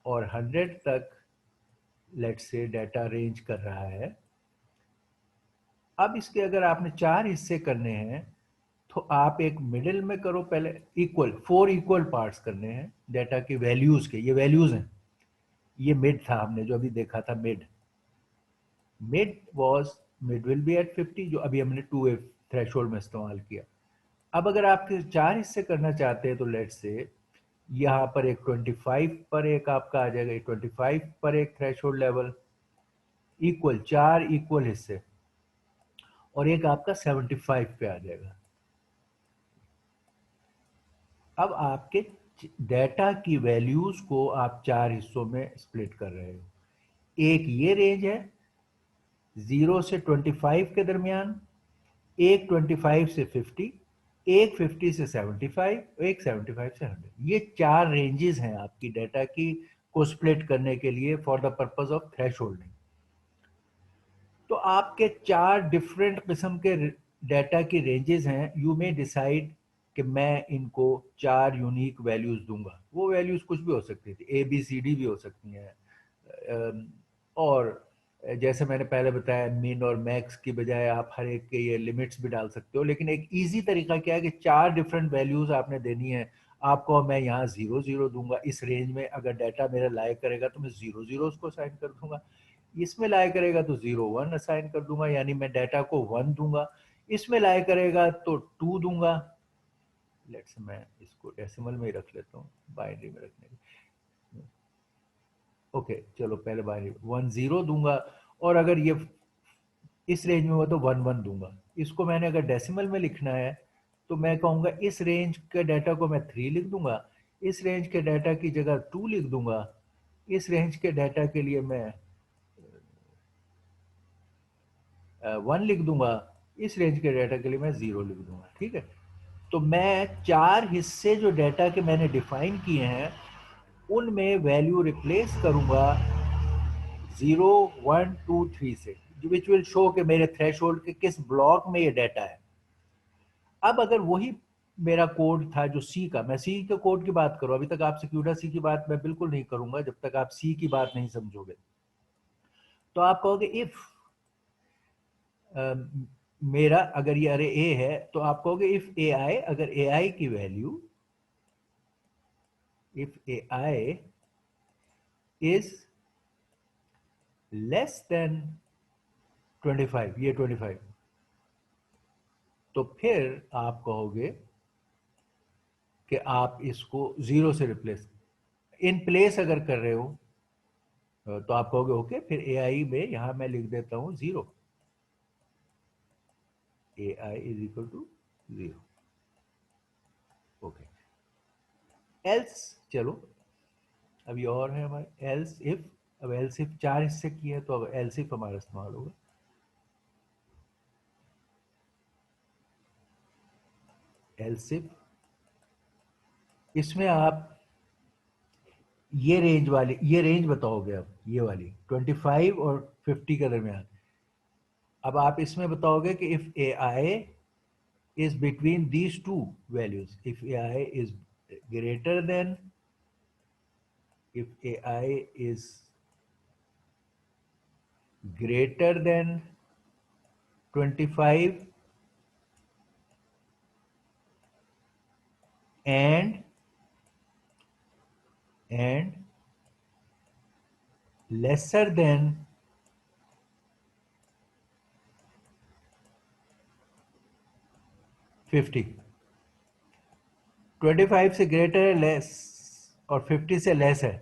S1: और 100 तक लेट से डाटा रेंज कर रहा है। अब इसके अगर आपने 4 हिस्से करने हैं, तो आप एक मिडिल में करो पहले, इक्वल 4 इक्वल पार्ट्स करने हैं डेटा के वैल्यूज के, ये वैल्यूज हैं, ये मिड था हमने जो अभी देखा था, मिड विल बी एट 50 जो अभी हमने 2a थ्रेशोल्ड में इस्तेमाल किया। अब अगर आप 4 हिस्से करना चाहते हैं तो लेट्स से यहाँ पर एक 25 पर एक आपका आ जाएगा, 25 पर एक थ्रेशोल्ड लेवल, इक्वल 4 इक्वल हिस्से, और एक आपका 75 पे आ जाएगा। अब आपके डेटा की वैल्यूज को आप 4 हिस्सों में स्प्लिट कर रहे हो। एक ये रेंज है 0 से 25 के दरमियान, एक 25 से 50, एक 50 से 75, एक 75 से 100। ये 4 रेंजेस हैं आपकी डेटा की को स्प्लिट करने के लिए for the purpose of thresholding. तो आपके 4 डिफरेंट किस्म के डेटा की रेंजेस हैं। यू मे डिसाइड कि मैं इनको 4 यूनिक वैल्यूज दूंगा। वो वैल्यूज कुछ भी हो सकती थी, ए बी सी डी भी हो सकती हैं, और जैसे मैंने पहले बताया मिन और मैक्स की बजाय आप हर एक के ये लिमिट्स भी डाल सकते हो। लेकिन एक इजी तरीका क्या है कि 4 डिफरेंट वैल्यूज आपने देनी है। आपको मैं यहाँ 0 0 दूंगा, इस रेंज में अगर डाटा मेरा लाइक करेगा तो मैं 0 0 उसको साइन कर दूंगा, इसमें लाइक करेगा तो 0 1 असाइन कर दूंगा, यानी मैं डाटा को 1 दूंगा, इसमें लाइक करेगा तो 2 दूंगा। लेट्स मैं इसको डेसिमल में ही रख लेता हूँ बाइनरी में रखने की। ओके चलो पहले बाइनरी 1 0 दूंगा, और अगर ये इस रेंज में हुआ तो 1 1 दूंगा। इसको मैंने अगर डेसिमल में लिखना है तो मैं कहूँगा इस रेंज के डाटा को मैं 3 लिख दूंगा, इस रेंज के डाटा की जगह 2 लिख दूंगा, इस रेंज के डाटा के लिए मैं 1 लिख दूंगा, इस रेंज के डाटा के लिए मैं 0 लिख दूंगा। ठीक है, तो मैं 4 हिस्से जो डाटा के मैंने डिफाइन किए हैं उनमें वैल्यू रिप्लेस करूंगा 0 1 2 3 से, विच विल शो कि मेरे थ्रेशोल्ड के किस ब्लॉक में ये डाटा है। अब अगर वही मेरा कोड था जो सी का, मैं सी के कोड की बात करूं, अभी तक आपसे क्यूडा सी की बात मैं बिल्कुल नहीं करूंगा जब तक आप सी की बात नहीं समझोगे। तो आप कहोगे इफ मेरा अगर ये अरे ए है तो आप कहोगे इफ ए आई, अगर ए आई की value, if A I is less then 25, ये 25, तो फिर आप कहोगे कि आप इसको 0 से रिप्लेस इन प्लेस अगर कर रहे हो तो आप कहोगे ओके, फिर ए आई में यहां मैं लिख देता हूं 0, A I is equal to 0। Okay, else चलो अभी और है हमारे एल्स इफ। अब एल्स इफ 4 हिस्से की है तो अब एल्स इफ हमारा इस्तेमाल होगा। एल्स इफ, इसमें आप ये रेंज बताओगे, अब ये वाली 25 और 50 के दरमियान। अब आप इसमें बताओगे कि if A I is between these two values, if ai is greater than, if ai is greater than 25 and lesser than 50, 25 से ग्रेटर है लेस और 50 से लेस है,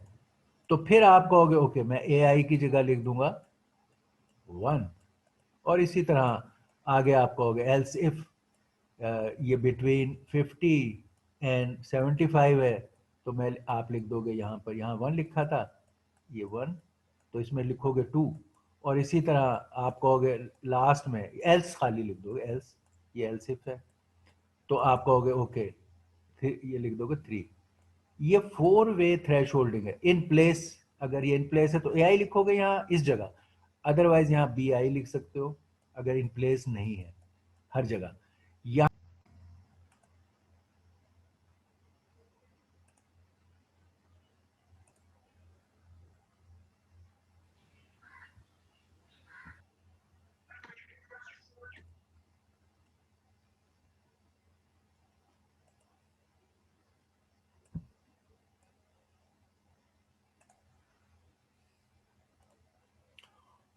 S1: तो फिर आप कहोगे ओके मैं ए आई की जगह लिख दूंगा 1। और इसी तरह आगे आप कहोगे एल्स इफ ये बिटवीन 50 एंड 75 है, तो मैं आप लिख दोगे यहाँ पर, यहाँ 1 लिखा था, ये 1, तो इसमें लिखोगे 2। और इसी तरह आप कहोगे लास्ट में एल्स खाली लिख दोगे, एल्स ये एल्स इफ है, तो आप कहोगे ओके, फिर ये लिख दोगे 3। ये 4 वे थ्रेश होल्डिंग है इन प्लेस। अगर ये इन प्लेस है तो ए आई लिखोगे यहाँ इस जगह, अदरवाइज यहाँ बी आई लिख सकते हो अगर इन प्लेस नहीं है हर जगह। यहाँ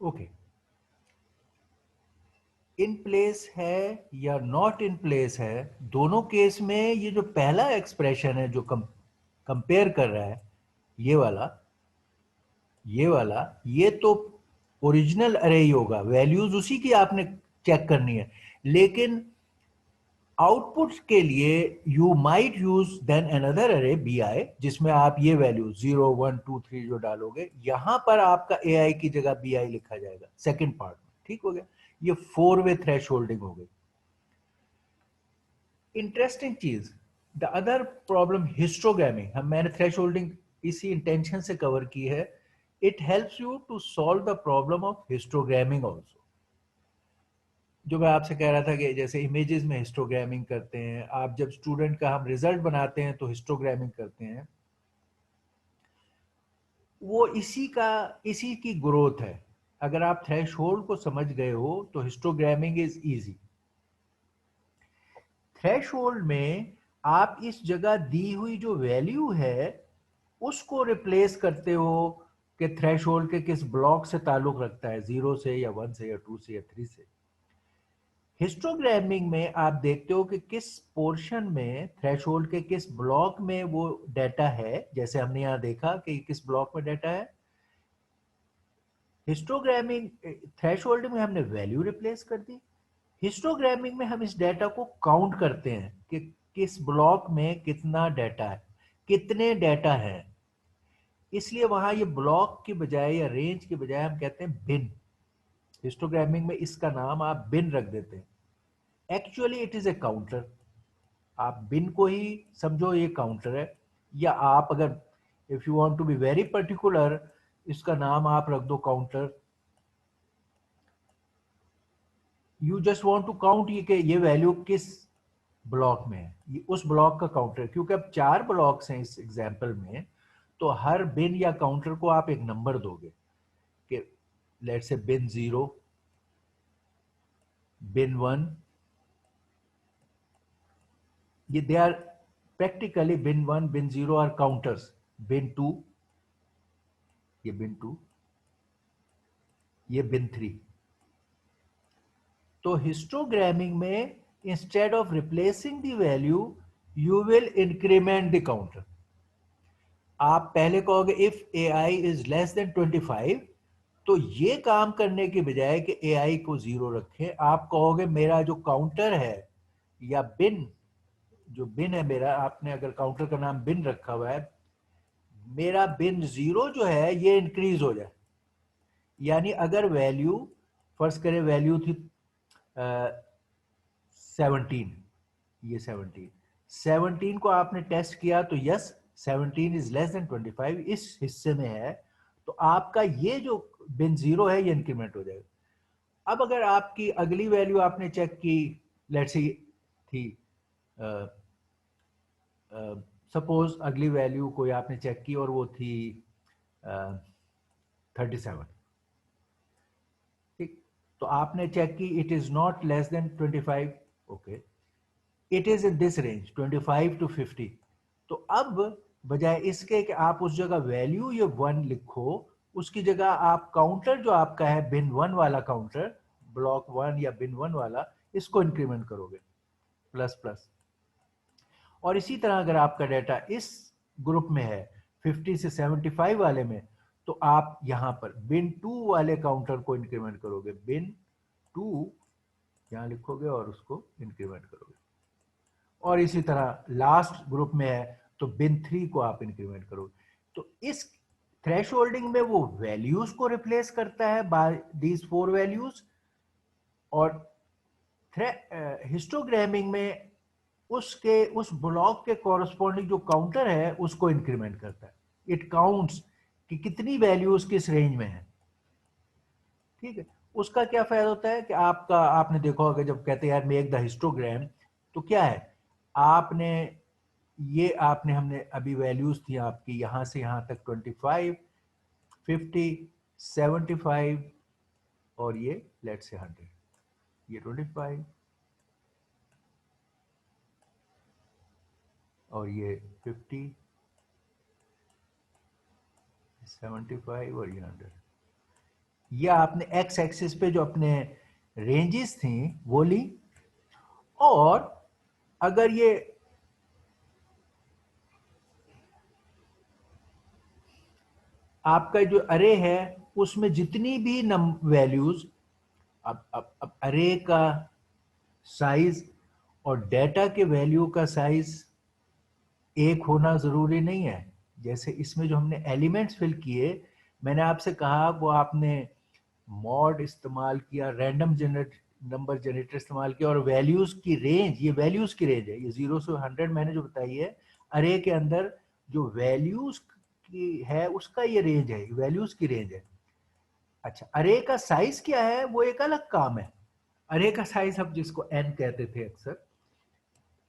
S1: ओके, इन प्लेस है या नॉट इन प्लेस है, दोनों केस में ये जो पहला एक्सप्रेशन है जो कंपेयर कर रहा है, ये वाला, ये तो ओरिजिनल अरे ही होगा, वैल्यूज उसी की आपने चेक करनी है। लेकिन आउटपुट के लिए you might use then another array B I, जिसमें आप ये वैल्यू 0 1 2 3 जो डालोगे, यहां पर आपका ए आई की जगह बी आई लिखा जाएगा सेकेंड पार्ट में। ठीक हो गया, ये 4 वे थ्रेश होल्डिंग हो गई। इंटरेस्टिंग चीज, द अदर प्रॉब्लम हिस्टोग्रामिंग, हम मैंने थ्रेश होल्डिंग इसी इंटेंशन से कवर की है। It helps you to solve the problem of histogramming also. जो मैं आपसे कह रहा था कि जैसे इमेजेस में हिस्टोग्रामिंग करते हैं, आप जब स्टूडेंट का हम रिजल्ट बनाते हैं तो हिस्टोग्रामिंग करते हैं, वो इसी की ग्रोथ है। अगर आप थ्रेशहोल्ड को समझ गए हो तो हिस्टोग्रामिंग इज इजी। थ्रेशहोल्ड में आप इस जगह दी हुई जो वैल्यू है उसको रिप्लेस करते हो कि थ्रेशहोल्ड के किस ब्लॉक से ताल्लुक रखता है, 0 से या 1 से या 2 से या 3 से। हिस्टोग्रामिंग में आप देखते हो कि किस पोर्शन में थ्रेशहोल्ड के किस ब्लॉक में वो डाटा है, जैसे हमने यहां देखा कि किस ब्लॉक में डाटा है। हिस्टोग्रामिंग थ्रेशहोल्ड में हमने वैल्यू रिप्लेस कर दी, हिस्टोग्रामिंग में हम इस डाटा को काउंट करते हैं कि किस ब्लॉक में कितना डाटा है, कितने डाटा है। इसलिए वहां ये ब्लॉक की बजाय या रेंज की बजाय हम कहते हैं बिन। हिस्टोग्रामिंग में इसका नाम आप बिन रख देते हैं। Actually it is A counter. आप बिन को ही समझो ये काउंटर है, या आप अगर if you want to be very particular, इसका नाम आप रख दो counter. You just want to count ये कि ये वैल्यू किस ब्लॉक में है, ये उस ब्लॉक का काउंटर है। क्योंकि अब 4 ब्लॉक्स हैं इस एग्जांपल में, तो हर बिन या काउंटर को आप एक नंबर दोगे कि लेट्स से बिन 0, बिन 1, ये they are practically bin 1 bin 0 are counters. Bin 2, ये बिन 2, ये बिन 3। तो हिस्टोग्रामिंग में instead of replacing the value you will increment the counter. आप पहले कहोगे if A I is less then 25, तो ये काम करने की बजाय कि ए आई को 0 रखें, आप कहोगे मेरा जो काउंटर है या बिन, जो बिन है मेरा, आपने अगर काउंटर का नाम बिन रखा हुआ है, मेरा बिन 0 जो है ये इंक्रीज हो जाए। यानी अगर वैल्यू, फर्स्ट करें वैल्यू थी 17, ये 17 को आपने टेस्ट किया तो यस 17 इज लेस देन 25, इस हिस्से में है, तो आपका ये जो बिन 0 है ये इंक्रीमेंट हो जाएगा। अब अगर आपकी अगली वैल्यू आपने चेक की, लेट्स सी थी सपोज अगली वैल्यू कोई आपने चेक की और वो थी 37। ठीक, तो आपने चेक की it is not less than 25, okay, it is in this range 25 to 50। तो अब बजाय इसके कि आप उस जगह वैल्यू ये 1 लिखो, उसकी जगह आप काउंटर जो आपका है बिन 1 वाला काउंटर, ब्लॉक 1 या बिन 1 वाला, इसको इंक्रीमेंट करोगे प्लस प्लस। और इसी तरह अगर आपका डाटा इस ग्रुप में है 50 से 75 वाले में, तो आप यहां पर बिन 2 वाले काउंटर को इंक्रीमेंट करोगे, बिन 2 यहां लिखोगे और उसको इंक्रीमेंट करोगे। और इसी तरह लास्ट ग्रुप में है तो बिन 3 को आप इंक्रीमेंट करोगे। तो इस थ्रेश होल्डिंग में वो वैल्यूज को रिप्लेस करता है बाय दीज 4 वैल्यूज, और हिस्टोग्रामिंग में उस ब्लॉक के कॉरस्पॉन्डिंग जो काउंटर है उसको इंक्रीमेंट करता है। इट काउंट्स कि कितनी वैल्यूज किस रेंज में है। ठीक है, उसका क्या फायदा होता है कि आपका, आपने देखा होगा जब कहते हैं यार मेक द हिस्टोग्राम, तो क्या है, आपने ये आपने हमने अभी वैल्यूज थी आपकी यहां से यहां तक 25, 50, 75 और ये लेट से 100, ये 25 और ये 50, 75 और ये 100। ये आपने एक्स एक्सिस पे जो अपने रेंजेस थी वो ली, और अगर ये आपका जो अरे है उसमें जितनी भी वैल्यूज, अब अरे का साइज और डेटा के वैल्यू का साइज एक होना जरूरी नहीं है। जैसे इसमें जो हमने एलिमेंट्स फिल किए, मैंने आपसे कहा वो आपने मॉड इस्तेमाल किया, रैंडम जनरेट नंबर जनरेटर इस्तेमाल किया, और वैल्यूज की रेंज, ये वैल्यूज की रेंज है, ये 0 से 100 मैंने जो बताई है, अरे के अंदर जो वैल्यूज की है उसका ये रेंज है, वैल्यूज की रेंज है। अच्छा, अरे का साइज क्या है वो एक अलग काम है। अरे का साइज हम जिसको एन कहते थे अक्सर,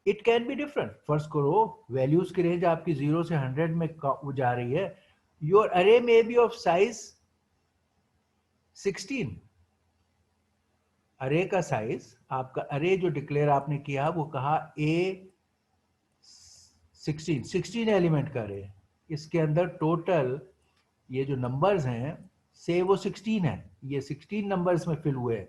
S1: इट कैन बी डिफरेंट। फर्ज करो वैल्यूज की रेंज आपकी 0 से 100 में जा रही है, योर अरे मे बी ऑफ साइज 16। अरे का साइज, आपका अरे जो डिक्लेयर आपने किया वो कहा ए 16 एलिमेंट का अरे, इसके अंदर टोटल ये जो नंबर्स हैं से वो 16 है, ये 16 नंबर्स में फिल हुए हैं,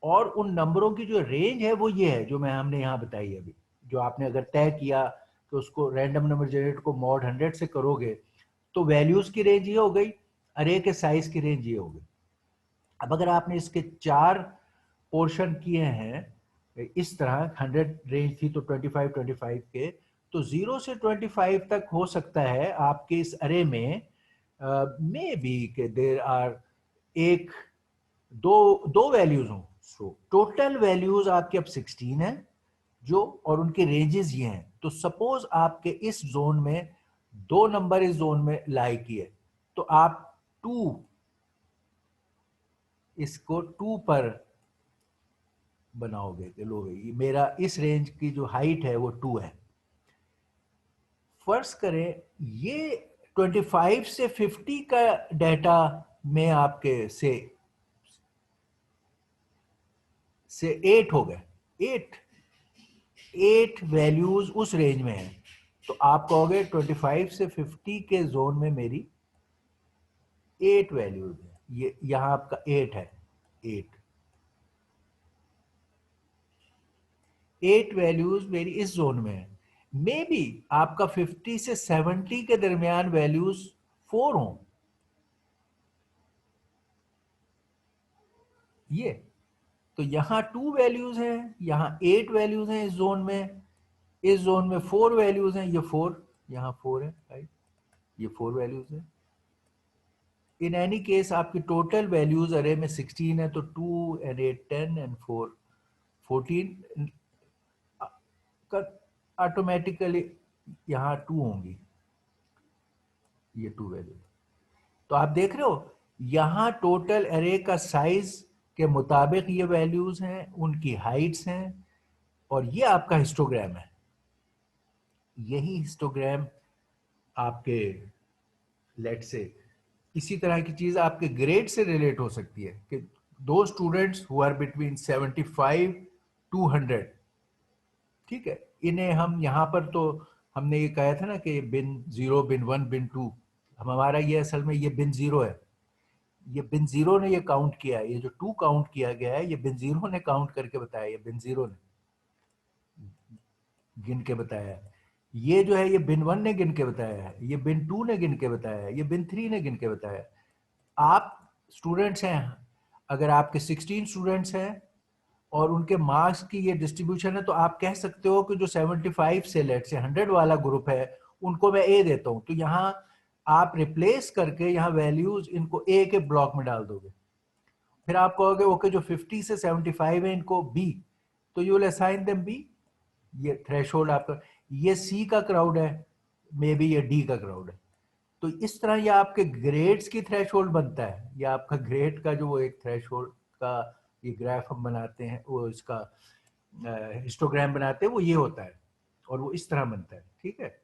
S1: और उन नंबरों की जो रेंज है वो ये है जो मैं हमने यहाँ बताई अभी, जो आपने अगर तय किया कि उसको रैंडम नंबर जनरेटर को मॉड 100 से करोगे तो वैल्यूज की रेंज ये हो गई, अरे के साइज की रेंज ये हो गई। अब अगर आपने इसके 4 पोर्शन किए हैं इस तरह, 100 रेंज थी तो 25 के, तो 0 से 25 तक हो सकता है आपके इस अरे में मे बी के देर आर एक दो दो वैल्यूज हों। सो टोटल वैल्यूज आपके अब 16 है जो, और उनके रेंजेस ये हैं। तो सपोज आपके इस जोन में दो नंबर इस जोन में लाई किए, तो आप 2, इसको 2 पर बनाओगे कि लो भाई मेरा इस रेंज की जो हाइट है वो 2 है। फर्ज करें ये 25 से 50 का डाटा में आपके से 8 हो गए, 8 वैल्यूज उस रेंज में है, तो आप कहोगे 25 से 50 के जोन में मेरी 8 वैल्यूज है, ये यहां आपका 8 है, 8 वैल्यूज मेरी इस जोन में है। मे बी आपका 50 से 70 के दरमियान वैल्यूज 4 हों, ये तो यहां 2 वैल्यूज हैं, यहां 8 वैल्यूज हैं इस जोन में, इस जोन में 4 वैल्यूज हैं, ये 4 यहां 4 है, राइट, ये 4 वैल्यूज है। इन एनी केस आपकी टोटल वैल्यूज अरे में 16 है, तो 2 and 8 10 and 4 14 का ऑटोमेटिकली यहां 2 होंगी, ये 2 वैल्यू। तो आप देख रहे हो यहां टोटल अरे का साइज के मुताबिक ये वैल्यूज हैं, उनकी हाइट्स हैं, और ये आपका हिस्टोग्राम है। यही हिस्टोग्राम आपके लेट से इसी तरह की चीज आपके ग्रेड से रिलेट हो सकती है कि दो students who are between 75 to 100, ठीक है, इन्हें हम यहाँ पर तो हमने ये कहा था ना कि बिन 0 बिन 1 बिन 2, हमारा ये असल में ये बिन 0 है, ये बिन 0 ने ये काउंट किया है, ये जो 2 काउंट किया गया है ये बिन 0 ने काउंट करके बताया, ये बिन 0 ने गिन के बताया है। ये जो है ये बिन 1 ने गिन के बताया है, ये बिन 2 ने गिन के बताया है, ये बिन 3 ने गिन के बताया है। आप स्टूडेंट्स हैं, अगर आपके 16 स्टूडेंट्स हैं और उनके मार्क्स की ये डिस्ट्रीब्यूशन है, तो आप कह सकते हो कि जो 75 से लेट से 100 वाला ग्रुप है उनको मैं ए देता हूं, तो यहां आप रिप्लेस करके यहां वैल्यूज इनको ए के ब्लॉक में डाल दोगे। फिर आप कहोगे ओके जो 50 से 75 है इनको बी, तो you will assign them be, ये थ्रेशोल्ड आपका, ये सी का क्राउड है, मे बी ये डी का क्राउड है। तो इस तरह ये आपके ग्रेड्स की थ्रेशोल्ड बनता है, या आपका ग्रेड का जो वो एक थ्रेशोल्ड का ये ग्राफ हम बनाते हैं, वो इसका हिस्टोग्राम बनाते हैं, वो ये होता है और वो इस तरह बनता है, ठीक है।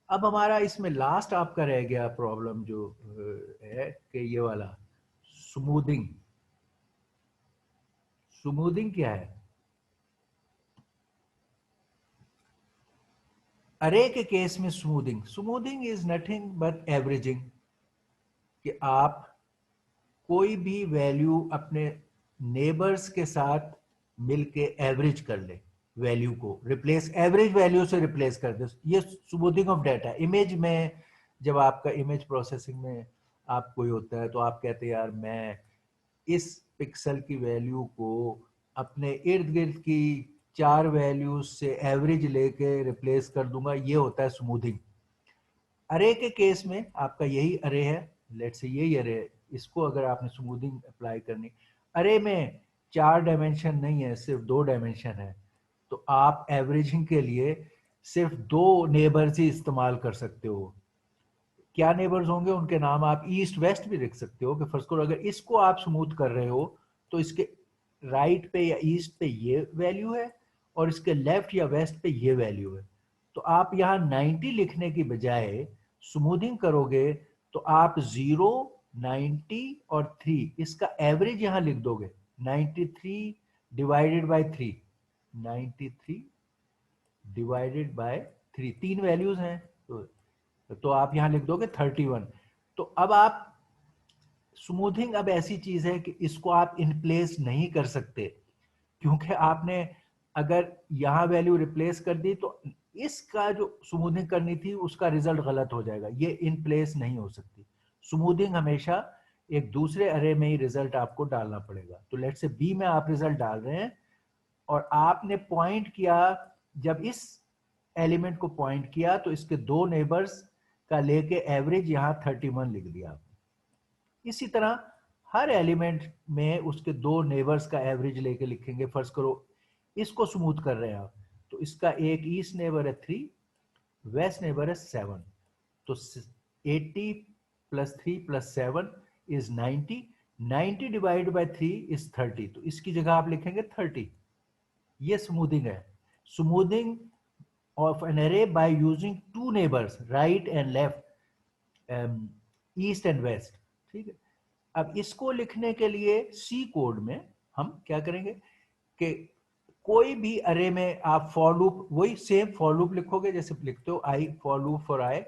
S1: अब हमारा इसमें लास्ट आपका रह गया प्रॉब्लम जो है कि ये वाला स्मूथिंग। स्मूथिंग क्या है? अरे के केस में smoothing is nothing but averaging, कि आप कोई भी वैल्यू अपने नेबर्स के साथ मिलके एवरेज कर ले, वैल्यू को रिप्लेस, एवरेज वैल्यू से रिप्लेस कर दे। ये स्मूथिंग ऑफ डाटा। इमेज में जब आपका इमेज प्रोसेसिंग में आप कोई होता है तो आप कहते हैं यार मैं इस पिक्सल की वैल्यू को अपने इर्द गिर्द की 4 वैल्यूज से एवरेज लेके रिप्लेस कर दूंगा, ये होता है स्मूथिंग। अरे के केस में आपका यही अरे है, लेट्स से यही अरे है, इसको अगर आपने स्मूथिंग अप्लाई करनी, अरे में 4 डायमेंशन नहीं है, सिर्फ 2 डायमेंशन है, तो आप एवरेजिंग के लिए सिर्फ 2 नेबर्स ही इस्तेमाल कर सकते हो। क्या नेबर्स होंगे, उनके नाम आप ईस्ट वेस्ट भी लिख सकते हो कि फर्स्ट करो अगर इसको आप स्मूथ कर रहे हो तो इसके राइट पे या ईस्ट पे ये वैल्यू है और इसके लेफ्ट या वेस्ट पे ये वैल्यू है। तो आप यहाँ 90 लिखने की बजाय स्मूथिंग करोगे तो आप 0, 90 और 3 इसका एवरेज यहाँ लिख दोगे। 93 divided by 3, 93 divided by 3, 3 values हैं तो आप यहां लिख दोगे 31। तो अब आप स्मूथिंग अब ऐसी चीज है कि इसको आप इन प्लेस नहीं कर सकते, क्योंकि आपने अगर यहां वैल्यू रिप्लेस कर दी तो इसका जो स्मूथिंग करनी थी उसका रिजल्ट गलत हो जाएगा, ये इन प्लेस नहीं हो सकती। स्मूथिंग हमेशा एक दूसरे अरे में ही रिजल्ट आपको डालना पड़ेगा। तो लेट्स से बी में आप रिजल्ट डाल रहे हैं और आपने पॉइंट किया, जब इस एलिमेंट को पॉइंट किया तो इसके 2 नेबर्स का लेके एवरेज यहां 31 लिख दिया आपने। इसी तरह हर एलिमेंट में उसके 2 नेबर्स का एवरेज लेके लिखेंगे। फर्स्ट करो इसको स्मूथ कर रहे हैं आप, तो इसका एक ईस्ट नेबर है 3, वेस्ट नेबर है 7, तो 80 plus 3 plus 7 is 90, 90 divide by 3 is 30, तो इसकी जगह आप लिखेंगे 30। ये स्मूथिंग है। Smoothing of an array by using 2 neighbors right and left, east and west। ठीक है, अब इसको लिखने के लिए सी कोड में हम क्या करेंगे कि कोई भी अरे में आप फॉर लूप, वही सेम फॉर लूप लिखोगे जैसे लिखते हो I for loop for I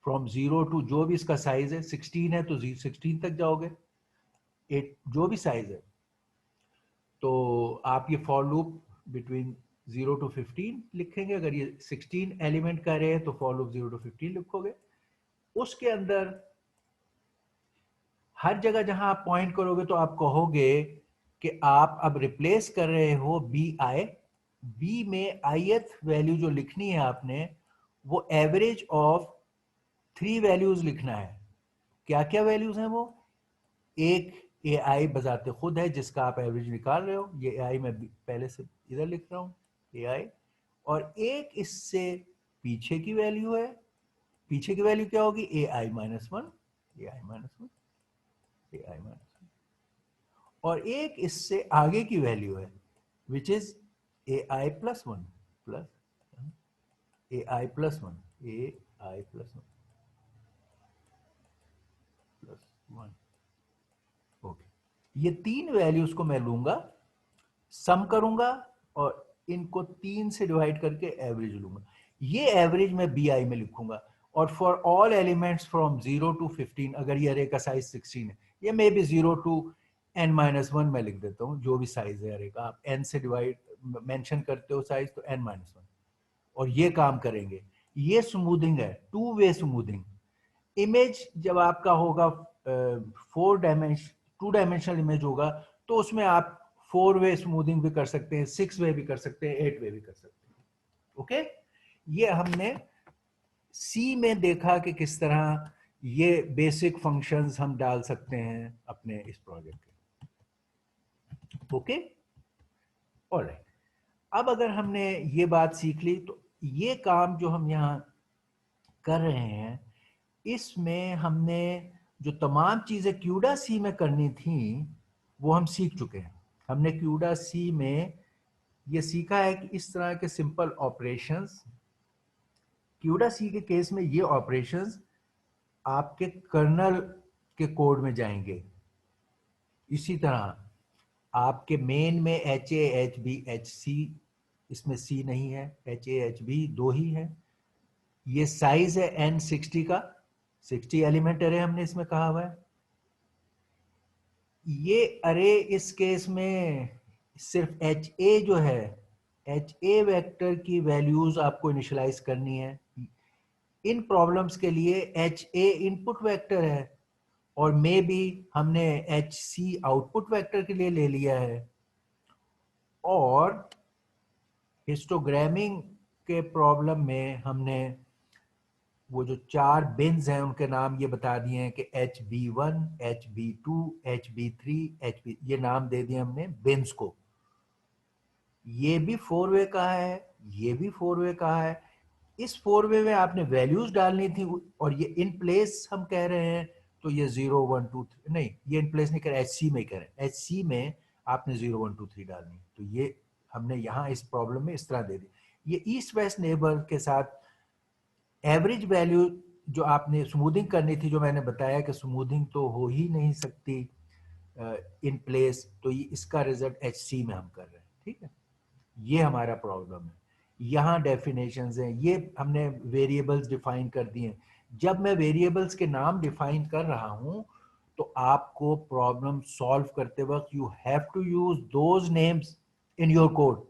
S1: from 0 to जो भी इसका साइज है, 16 है तो 16 तक जाओगे, 8 जो भी साइज है। तो आप ये फॉर लूप बिटवीन 0 to 15 लिखेंगे। अगर ये 16 एलिमेंट का अरे है तो फॉर लूप 0 to 15 लिखोगे। उसके अंदर हर जगह जहां आप पॉइंट करोगे तो आप कहोगे कि आप अब रिप्लेस कर रहे हो बी आई, बी में आईएथ वैल्यू जो लिखनी है आपने वो एवरेज ऑफ 3 वैल्यूज लिखना है। क्या क्या वैल्यूज हैं वो, एक ए आई बजाते खुद है जिसका आप एवरेज निकाल रहे हो, ये ए आई मैं पहले से इधर लिख रहा हूं ए आई, और एक इससे पीछे की वैल्यू है, पीछे की वैल्यू क्या होगी ए आई माइनस 1, ए आई माइनस 1, ए आई माइनस 1, और एक इससे आगे की वैल्यू है which is a I plus 1 plus A I plus 1, A I plus 1 plus 1। Okay, ये 3 वैल्यूज को मैं लूंगा, सम करूंगा और इनको 3 से डिवाइड करके एवरेज लूंगा। ये एवरेज मैं बी आई में लिखूंगा। और for all elements from 0 to 15, अगर ये अरे का साइज 16 है, ये मे बी 0 to n-1 मैं लिख देता हूँ, जो भी साइज है अरे का। आप n से डिवाइड मेंशन करते हो साइज तो n-1, और ये काम करेंगे। ये स्मूथिंग है, 2 वे स्मूथिंग। इमेज जब आपका होगा 2 डायमेंशनल इमेज होगा तो उसमें आप 4 वे स्मूथिंग भी कर सकते हैं, 6 वे भी कर सकते हैं, 8 वे भी कर सकते हैं। ओके, ये हमने सी में देखा कि किस तरह ये बेसिक फंक्शंस हम डाल सकते हैं अपने इस प्रोजेक्ट के। ओके, ऑलराइट, अब अगर हमने ये बात सीख ली तो ये काम जो हम यहाँ कर रहे हैं इसमें हमने जो तमाम चीजें क्यूडा सी में करनी थी वो हम सीख चुके हैं। हमने क्यूडा सी में ये सीखा है कि इस तरह के सिंपल ऑपरेशंस, क्यूडा सी के केस में ये ऑपरेशंस आपके कर्नल के कोड में जाएंगे। इसी तरह आपके मेन में H A H B H C, इसमें सी नहीं है, एच ए एच बी 2 ही है। ये साइज है n60 का, 60 एलिमेंट अरे हमने इसमें कहा हुआ है। ये अरे इस केस में सिर्फ एच ए जो है, एच ए वेक्टर की वैल्यूज आपको इनिशियलाइज करनी है। इन प्रॉब्लम्स के लिए एच ए इनपुट वेक्टर है और मे बी हमने एच सी आउटपुट वेक्टर के लिए ले लिया है। और हिस्टोग्रामिंग के प्रॉब्लम में हमने वो जो 4 बिन्स हैं उनके नाम ये बता दिए हैं कि HB1, HB2, HB3, HB, ये नाम दे दिए हमने बिन्स को। ये भी 4 वे का है, ये भी 4 वे का है। इस 4 वे में आपने वैल्यूज डालनी थी और ये इन प्लेस हम कह रहे हैं, तो ये 0 1 2 3 नहीं, ये इन प्लेस नहीं कह रहे, HC में कह रहे हैं। HC में आपने 0 1 2 3 डालनी, तो ये हमने यहाँ इस प्रॉब्लम में इस तरह दे दी। ये ईस्ट वेस्ट नेबर के साथ एवरेज वैल्यू जो आपने स्मूथिंग करनी थी, जो मैंने बताया कि स्मूथिंग तो हो ही नहीं सकती इन प्लेस, तो ये इसका रिजल्ट HC में हम कर रहे हैं। ठीक है, ये हमारा प्रॉब्लम है। यहाँ डेफिनेशंस हैं, ये हमने वेरिएबल्स डिफाइन कर दिए हैं। जब मैं वेरिएबल्स के नाम डिफाइन कर रहा हूँ तो आपको प्रॉब्लम सॉल्व करते वक्त you have to use those names in your code.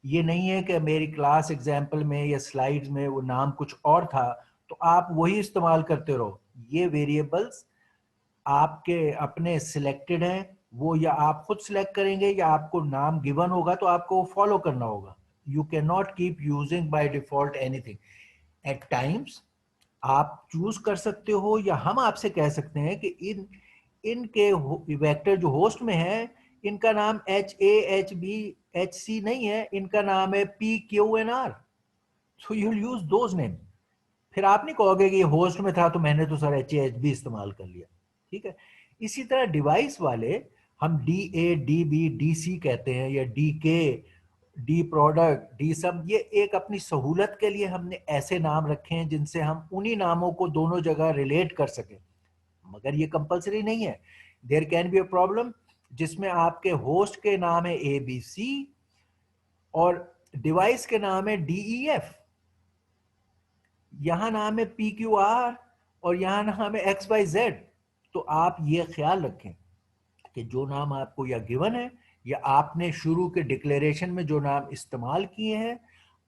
S1: ये नहीं है कि मेरी क्लास एग्जाम्पल में या स्लाइड्स में वो नाम कुछ और था तो आप वही इस्तेमाल करते रहो। ये वेरिएबल्स आपके अपने सिलेक्टेड हैं, वो या आप खुद सिलेक्ट करेंगे या आपको नाम गिवन होगा तो आपको फॉलो करना होगा। You can not keep using by default anything. At times आप चूज कर सकते हो या हम आपसे कह सकते हैं कि इनके वेक्टर जो होस्ट में है इनका नाम HA HB HC नहीं है, इनका नाम है PQNR, so you will use those name. फिर आप नहीं कहोगे कि ये होस्ट में था तो मैंने तो सर HAHB इस्तेमाल कर लिया। ठीक है, इसी तरह डिवाइस वाले हम DA DB DC कहते हैं या DK डी प्रोडक्ट डी सम, ये एक अपनी सहूलत के लिए हमने ऐसे नाम रखे हैं जिनसे हम उन्हीं नामों को दोनों जगह रिलेट कर सकें, मगर ये कंपलसरी नहीं है। There can be a problem जिसमें आपके होस्ट के नाम है ABC और डिवाइस के नाम है DEF, यहां नाम है PQR और यहां नाम है XYZ। तो आप ये ख्याल रखें कि जो नाम आपको या गिवन है या आपने शुरू के डिक्लेरेशन में जो नाम इस्तेमाल किए हैं,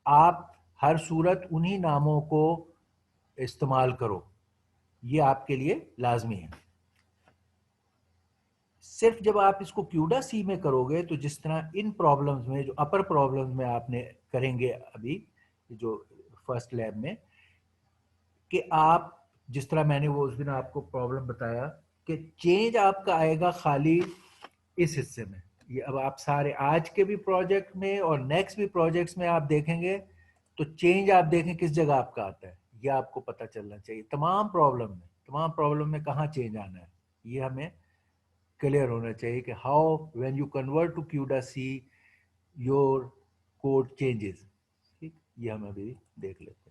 S1: आप हर सूरत उन्हीं नामों को इस्तेमाल करो, ये आपके लिए लाजमी है। सिर्फ जब आप इसको क्यूडा सी में करोगे तो जिस तरह इन प्रॉब्लम्स में, जो अपर प्रॉब्लम्स में आपने करेंगे अभी जो फर्स्ट लैब में, कि आप जिस तरह मैंने वो उस दिन आपको प्रॉब्लम बताया कि चेंज आपका आएगा खाली इस हिस्से में। ये अब आप सारे आज के भी प्रोजेक्ट में और नेक्स्ट भी प्रोजेक्ट्स में आप देखेंगे तो चेंज आप देखें किस जगह आपका आता है, ये आपको पता चलना चाहिए। तमाम प्रॉब्लम में कहाँ चेंज आना है, ये हमें क्लियर होना चाहिए कि how when you convert to CUDA C your code changes. ठीक, ये हम अभी देख लेते हैं।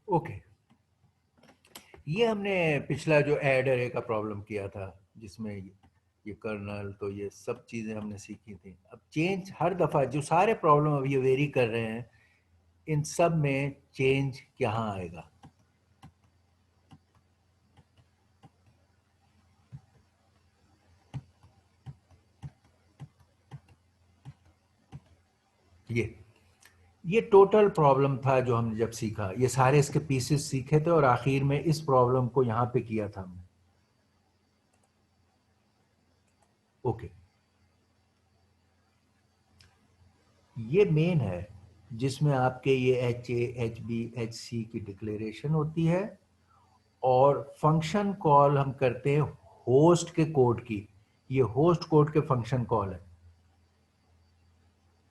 S1: ओके, ये हमने पिछला जो ऐड अरे का प्रॉब्लम किया था जिसमें ये कर्नल, तो ये सब चीज़ें हमने सीखी थी। अब चेंज हर दफ़ा जो सारे प्रॉब्लम अब ये वेरी कर रहे हैं, इन सब में चेंज कहाँ आएगा। ये टोटल प्रॉब्लम था जो हमने जब सीखा, ये सारे इसके पीसेस सीखे थे और आखिर में इस प्रॉब्लम को यहाँ पे किया था हमने। ओके, ये मेन है जिसमें आपके ये HA HB HC की डिक्लेरेशन होती है और फंक्शन कॉल हम करते हैं होस्ट के कोड की। ये होस्ट कोड के फंक्शन कॉल है।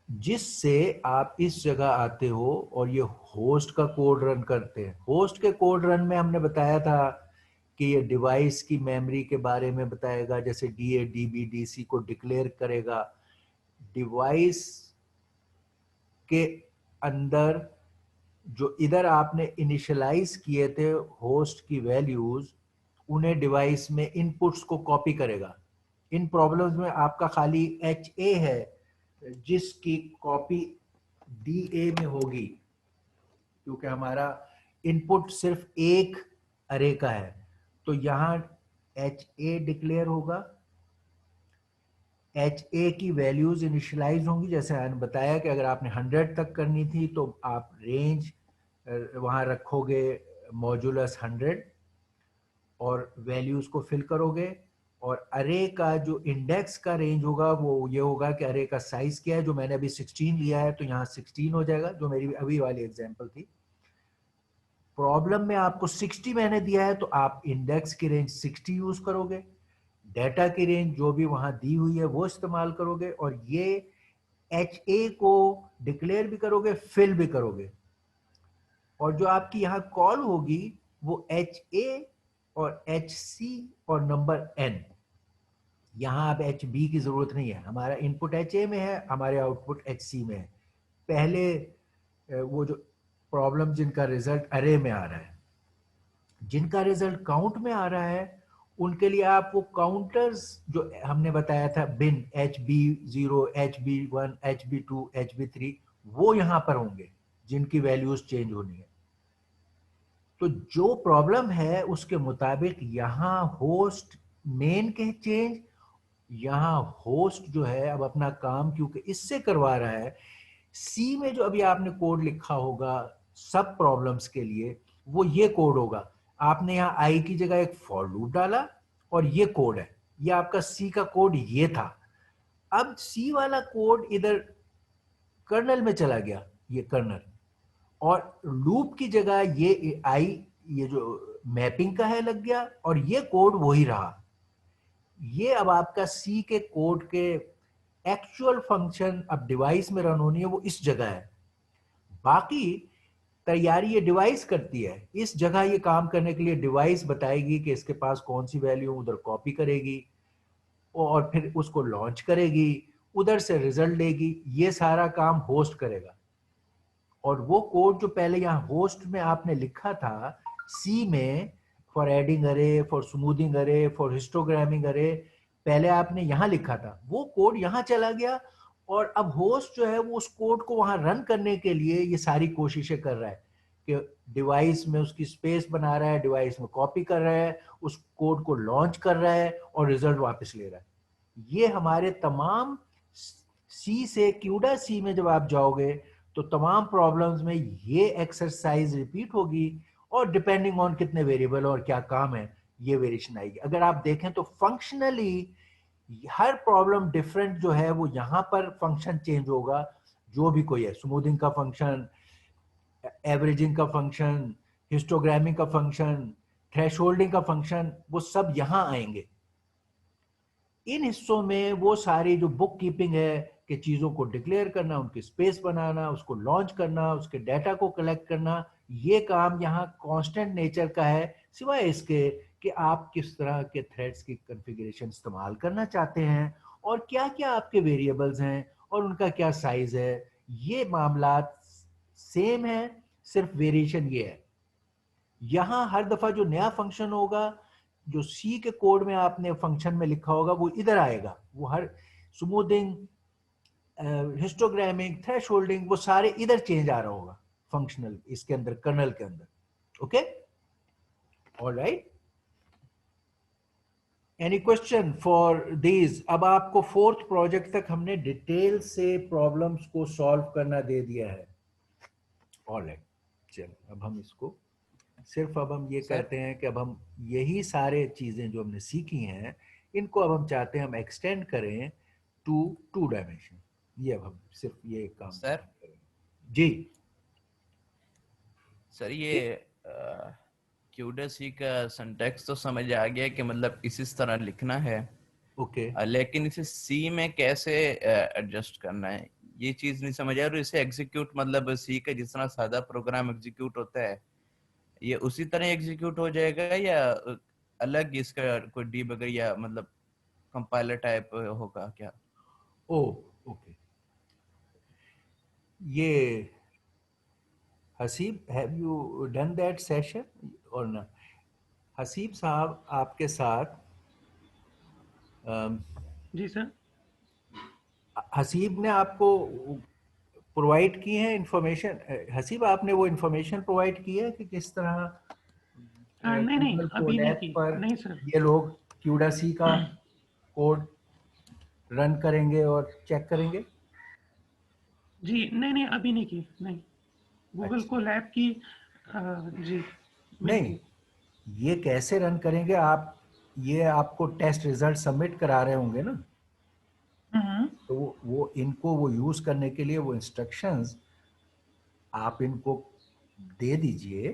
S1: जिससे आप इस जगह आते हो और ये होस्ट का कोड रन करते हैं। होस्ट के कोड रन में हमने बताया था कि ये डिवाइस की मेमोरी के बारे में बताएगा, जैसे DA DB DC को डिक्लेयर करेगा। डिवाइस के अंदर जो इधर आपने इनिशियलाइज किए थे होस्ट की वैल्यूज, उन्हें डिवाइस में इनपुट्स को कॉपी करेगा। इन प्रॉब्लम्स में आपका खाली HA है जिसकी कॉपी DA में होगी, क्योंकि हमारा इनपुट सिर्फ एक अरे का है। तो यहां HA डिक्लेयर होगा, HA की वैल्यूज इनिशियलाइज होंगी। जैसे मैंने बताया कि अगर आपने 100 तक करनी थी तो आप रेंज वहां रखोगे मॉड्यूलस 100 और वैल्यूज को फिल करोगे। और अरे का जो इंडेक्स का रेंज होगा वो ये होगा कि अरे का साइज क्या है। जो मैंने अभी 16 लिया है तो यहाँ 16 हो जाएगा, जो मेरी अभी वाली एग्जांपल थी। प्रॉब्लम में आपको 60 मैंने दिया है तो आप इंडेक्स की रेंज 60 यूज करोगे, डेटा की रेंज जो भी वहां दी हुई है वो इस्तेमाल करोगे, और ये HA को डिक्लेयर भी करोगे, फिल भी करोगे। और जो आपकी यहाँ कॉल होगी वो HA और HC और नंबर n। यहाँ अब HB की जरूरत नहीं है, हमारा इनपुट HA में है, हमारे आउटपुट HC में है। पहले वो जो प्रॉब्लम जिनका रिजल्ट अरे में आ रहा है, जिनका रिजल्ट काउंट में आ रहा है, उनके लिए आप वो काउंटर्स जो हमने बताया था बिन HB0 HB1 HB2 HB3 वो यहां पर होंगे जिनकी वैल्यूज चेंज होनी है। तो जो प्रॉब्लम है उसके मुताबिक यहां होस्ट मेन के चेंज, यहां होस्ट जो है अब अपना काम क्योंकि इससे करवा रहा है। सी में जो अभी आपने कोड लिखा होगा सब प्रॉब्लम्स के लिए वो ये कोड होगा। आपने यहाँ आई की जगह एक फॉर लूप डाला और ये कोड है, ये आपका सी का कोड ये था। अब सी वाला कोड इधर कर्नल में चला गया, ये कर्नल, और लूप की जगह ये आई ये जो मैपिंग का है लग गया, और ये कोड वही रहा। ये अब आपका सी के कोड के एक्चुअल फंक्शन अब डिवाइस में रन होनी है वो इस जगह है। बाकी तैयारी ये डिवाइस करती है, इस जगह ये काम करने के लिए डिवाइस बताएगी कि इसके पास कौन सी वैल्यू उधर कॉपी करेगी और फिर उसको लॉन्च करेगी, उधर से रिजल्ट लेगी। ये सारा काम होस्ट करेगा। और वो कोड जो पहले यहाँ होस्ट में आपने लिखा था सी में, फॉर एडिंग अरे, फॉर स्मूथिंग अरे, फॉर हिस्टोग्रामिंग अरे, पहले आपने यहाँ लिखा था, वो कोड यहाँ चला गया। और अब होस्ट जो है वो उस कोड को वहां रन करने के लिए ये सारी कोशिशें कर रहा है कि डिवाइस में उसकी स्पेस बना रहा है, डिवाइस में कॉपी कर रहा है, उस कोड को लॉन्च कर रहा है और रिजल्ट वापस ले रहा है। ये हमारे तमाम सी से क्यूडा सी में जब आप जाओगे तो तमाम प्रॉब्लम्स में ये एक्सरसाइज रिपीट होगी, और डिपेंडिंग ऑन कितने वेरिएबल और क्या काम है ये वेरिएशन आएगी। अगर आप देखें तो फंक्शनली हर प्रॉब्लम डिफरेंट जो है वो यहां पर फंक्शन चेंज होगा, जो भी कोई है, स्मूथिंग का फंक्शन, एवरेजिंग का फंक्शन, हिस्टोग्रामिंग का फंक्शन, थ्रेशोल्डिंग का फंक्शन, वो सब यहां आएंगे। इन हिस्सों में वो सारी जो बुक कीपिंग है कि चीजों को डिक्लेयर करना, उनकी स्पेस बनाना, उसको लॉन्च करना, उसके डाटा को कलेक्ट करना, ये काम यहाँ कांस्टेंट नेचर का है, सिवाय इसके कि आप किस तरह के थ्रेड्स की कॉन्फ़िगरेशन इस्तेमाल करना चाहते हैं और क्या क्या आपके वेरिएबल्स हैं और उनका क्या साइज है। ये मामला सेम है, सिर्फ वेरिएशन ये है। यहां हर दफा जो नया फंक्शन होगा, जो सी के कोड में आपने फंक्शन में लिखा होगा वो इधर आएगा। वो हर स्मूथिंग, हिस्टोग्रामिंग, थ्रेशोल्डिंग, वो सारे इधर चेंज आ रहा होगा फंक्शनल, इसके अंदर कर्नल के अंदर। Okay, alright, any question for these? अब आपको फोर्थ प्रोजेक्ट तक हमने डिटेल से प्रॉब्लम्स को सॉल्व करना दे दिया है। ऑलराइट, चलो अब हम इसको सिर्फ अब हम ये कहते हैं कि अब हम यही सारे चीजें जो हमने सीखी हैं इनको अब हम चाहते हैं हम एक्सटेंड करें टू 2 डायमेंशन। ये अब हम सिर्फ ये काम
S4: सर
S1: करेंगे। जी
S4: सर, ये क्यूडसी का सिंटैक्स तो समझ आ गया कि मतलब इस तरह लिखना है।
S1: ओके,
S4: लेकिन इसे सी में कैसे एडजस्ट करना है, ये चीज नहीं समझ आया। और इसे एग्जीक्यूट मतलब सी का जिस तरह सादा प्रोग्राम एग्जीक्यूट होता है ये उसी तरह एग्जीक्यूट हो जाएगा या अलग इसका कोई डीबगर या मतलब कंपाइलर टाइप होगा क्या?
S1: ओ ओके, ये Haseeb, have you done that session और ना? हसीब साहब आपके साथ
S3: जी सर।
S1: हसीब ने आपको प्रोवाइड की है इंफॉर्मेशन? हसीब आपने वो इंफॉर्मेशन प्रोवाइड की है कि किस तरह
S3: नहीं नहीं,
S1: गूगल
S3: अभी नहीं
S1: कोलैब
S3: की,
S1: पर
S3: नहीं सर।
S1: ये लोग क्यूडासी का कोड रन करेंगे और चेक करेंगे?
S3: जी नहीं नहीं, अभी नहीं की, नहीं। गूगल
S1: अच्छा,
S3: को लैब की जी नहीं
S1: नहीं,
S3: की।
S1: ये कैसे रन करेंगे आप? ये आपको टेस्ट रिजल्ट सबमिट करा रहे होंगे ना,
S3: हम्म,
S1: तो वो इनको वो यूज करने के लिए वो इंस्ट्रक्शंस आप इनको दे दीजिए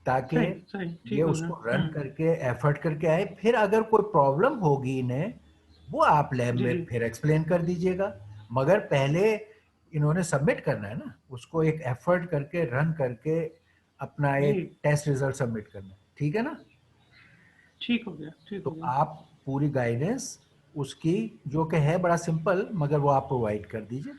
S1: ताकि
S3: सही सही,
S1: ये
S3: ठीक हो गया।
S1: उसको रन करके एफर्ट करके आए। फिर अगर कोई प्रॉब्लम होगी इन्हें, वो आप लैब
S3: जी
S1: में
S3: जी
S1: फिर एक्सप्लेन कर दीजिएगा। मगर पहले इन्होंने सबमिट करना है ना, उसको एक एफर्ट करके रन करके अपना
S3: जी,
S1: एक टेस्ट रिजल्ट सबमिट करना है, ठीक है ना?
S3: ठीक हो गया, ठीक हो
S1: तो
S3: गया।
S1: आप पूरी गाइडेंस उसकी, जो कि है बड़ा सिंपल, मगर वो आप प्रोवाइड कर दीजिए।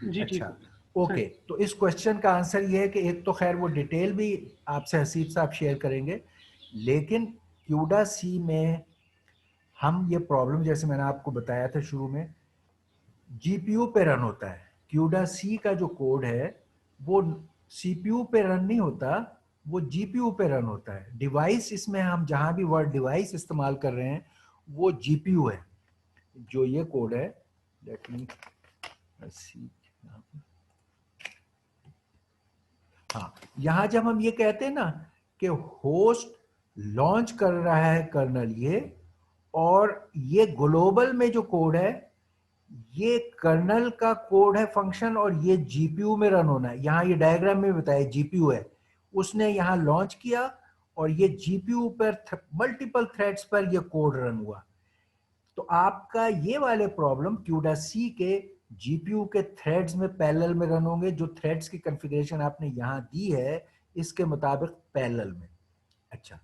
S3: जी ठीक
S1: अच्छा,
S3: हो गया।
S1: ओके।
S3: सही।
S1: तो इस क्वेश्चन का आंसर ये है कि एक तो खैर वो डिटेल भी आपसे हसीब साहब शेयर करेंगे, लेकिन क्यूडा सी में हम ये प्रॉब्लम, जैसे मैंने आपको बताया था शुरू में, जीपीयू पे रन होता है। क्यूडा सी का जो कोड है वो सीपीयू पे रन नहीं होता, वो जीपीयू पे रन होता है। डिवाइस, इसमें हम जहां भी वर्ड डिवाइस इस्तेमाल कर रहे हैं वो जीपीयू है। जो ये कोड है, लेट मी सी, हाँ, यहां जब हम ये कहते हैं ना कि होस्ट लॉन्च कर रहा है कर्नल ये, और ये ग्लोबल में जो कोड है ये कर्नल का कोड है फंक्शन, और ये जीपीयू में रन होना है। यहां ये डायग्राम में बताया जीपीयू है, उसने यहां लॉन्च किया और ये जीपीयू पर मल्टीपल थ्रेड्स पर ये कोड रन हुआ। तो आपका ये वाले प्रॉब्लम क्यूडा सी के जीपीयू के थ्रेड्स में पैरेलल में रन होंगे। जो थ्रेड्स की कॉन्फ़िगरेशन आपने यहां दी है इसके मुताबिक पैरेलल में। अच्छा,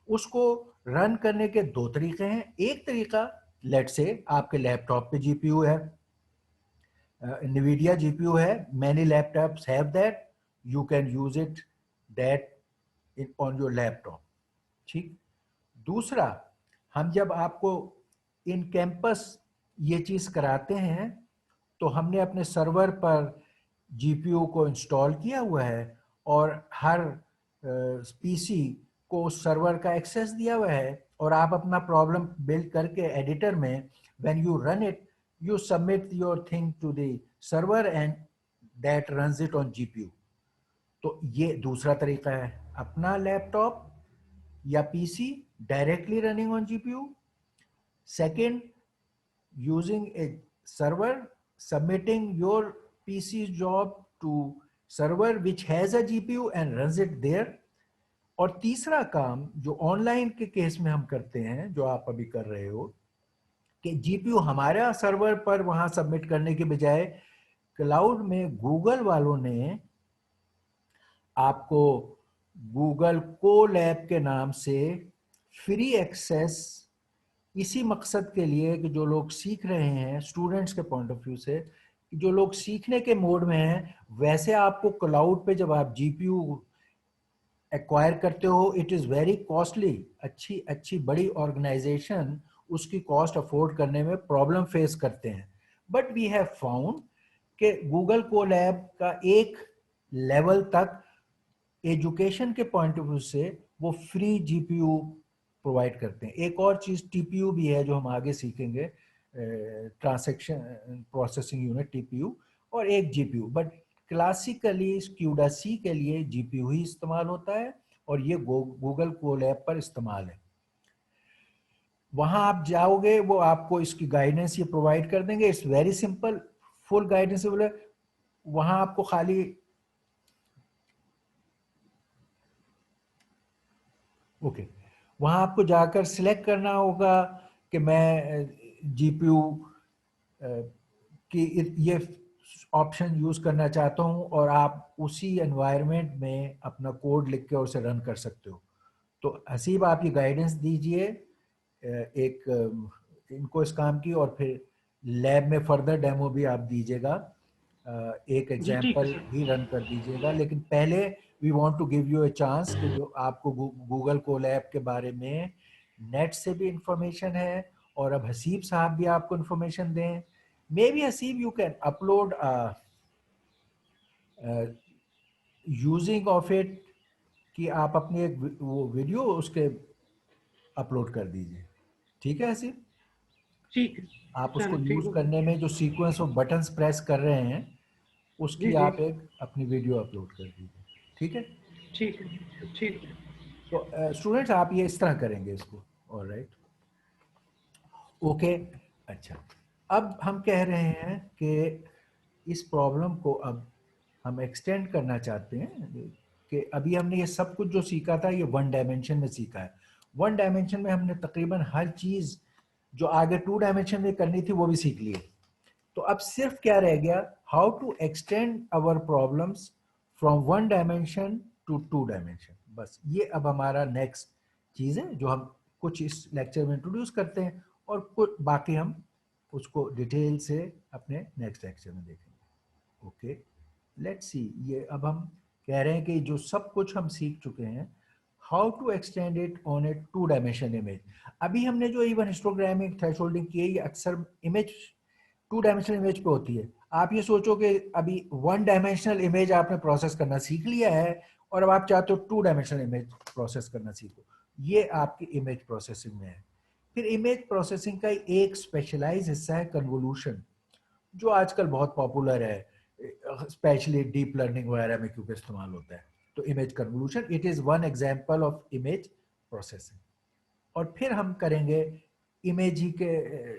S1: उसको रन करने के दो तरीके हैं। एक तरीका, लेट से आपके लैपटॉप पे जीपीयू है, NVIDIA GPU है, many laptops have that, you can use it that on your laptop, ठीक। दूसरा, हम जब आपको इन कैंपस ये चीज कराते हैं तो हमने अपने सर्वर पर जीपीयू को इंस्टॉल किया हुआ है और हर पीसी को उस सर्वर का एक्सेस दिया हुआ है, और आप अपना प्रॉब्लम बिल्ड करके एडिटर में when you run it, you submit your thing to the server and that runs it on GPU। तो ये दूसरा तरीका है, अपना लैपटॉप या PC directly running on GPU. Second, using a server, submitting your PC job to server which has a GPU and runs it there। और तीसरा काम जो ऑनलाइन के केस में हम करते हैं, जो आप अभी कर रहे हो, कि जीपीयू हमारा सर्वर पर वहां सबमिट करने के बजाय क्लाउड में गूगल वालों ने आपको गूगल कोलैब के नाम से फ्री एक्सेस, इसी मकसद के लिए कि जो लोग सीख रहे हैं स्टूडेंट्स के पॉइंट ऑफ व्यू से, जो लोग सीखने के मोड में हैं, वैसे आपको क्लाउड पे जब आप जीपीयू एक्वायर करते हो, इट इज़ वेरी कॉस्टली। अच्छी अच्छी बड़ी ऑर्गेनाइजेशन उसकी कॉस्ट अफोर्ड करने में प्रॉब्लम फेस करते हैं। बट वी हैव फाउंड कि गूगल कोलैब का एक लेवल तक एजुकेशन के पॉइंट ऑफ व्यू से वो फ्री जीपीयू प्रोवाइड करते हैं। एक और चीज़ टीपीयू भी है जो हम आगे सीखेंगे, ट्रांसैक्शन प्रोसेसिंग यूनिट टीपीयू, और एक जीपीयू। बट क्लासिकली क्यूडा सी के लिए जीपीयू ही इस्तेमाल होता है और ये गूगल कोलैब पर इस्तेमाल है। वहां आप जाओगे वो आपको इसकी गाइडेंस ये प्रोवाइड कर देंगे, it's very simple, full guidance. बोले वहां आपको खाली ओके, वहां आपको जाकर सिलेक्ट करना होगा कि मैं जीपीयू कि ये ऑप्शन यूज करना चाहता हूं और आप उसी एनवायरनमेंट में अपना कोड लिख के उसे रन कर सकते हो। तो हसीब आप ये गाइडेंस दीजिए एक इनको इस काम की, और फिर लैब में फर्दर डेमो भी आप दीजिएगा, एक
S3: जी ठीक है
S1: एग्जांपल
S3: सर।
S1: भी रन कर दीजिएगा। लेकिन पहले we want to give you a chance कि जो आपको गूगल कोलैब के बारे में नेट से भी इंफॉर्मेशन है, और अब हसीब साहब भी आपको इंफॉर्मेशन दें। May be Haseeb you can upload using of it, कि आप अपनी एक वो वीडियो उसके अपलोड कर दीजिए। ठीक है हसीब,
S3: ठीक है
S1: आप उसको
S3: चलो ठीक
S1: यूज
S3: हो गया।
S1: करने में जो सीक्वेंस ऑफ बटन्स प्रेस कर रहे हैं
S3: जी
S1: उसकी
S3: जी
S1: आप एक अपनी वीडियो अपलोड कर दीजिए। ठीक है,
S3: ठीक है ठीक है।
S1: तो स्टूडेंट्स आप ये इस तरह करेंगे इसको। Alright, okay. अच्छा, अब हम कह रहे हैं कि इस प्रॉब्लम को अब हम एक्सटेंड करना चाहते हैं कि अभी हमने ये सब कुछ जो सीखा था ये वन डायमेंशन में सीखा है। वन डायमेंशन में हमने तकरीबन हर चीज़ जो आगे टू डायमेंशन में करनी थी वो भी सीख ली है। तो अब सिर्फ क्या रह गया, how to extend our problems from one dimension to two dimension. बस ये अब हमारा नेक्स्ट चीज़ है जो हम कुछ इस लेक्चर में इंट्रोड्यूस करते हैं, और कुछ बाकी हम उसको डिटेल से अपने नेक्स्ट लेक्चर में देखेंगे। Okay, let's see. ये अब हम कह रहे हैं कि जो सब कुछ हम सीख चुके हैं, how to extend it on a two dimension image. अभी हमने जो इवन हिस्टोग्रामिक थ्रेशोल्डिंग की है ये अक्सर इमेज टू डायमेंशनल इमेज पे होती है। आप ये सोचो कि अभी वन डायमेंशनल इमेज आपने प्रोसेस करना सीख लिया है और अब आप चाहते हो टू डायमेंशनल इमेज प्रोसेस करना सीखो। ये आपकी इमेज प्रोसेसिंग में है। फिर इमेज प्रोसेसिंग का एक स्पेशलाइज हिस्सा है कन्वोल्यूशन, जो आजकल बहुत पॉपुलर है, स्पेशली डीप लर्निंग वगैरह में क्योंकि इस्तेमाल होता है। तो image convolution it is one example of image processing. और फिर हम करेंगे इमेज ही के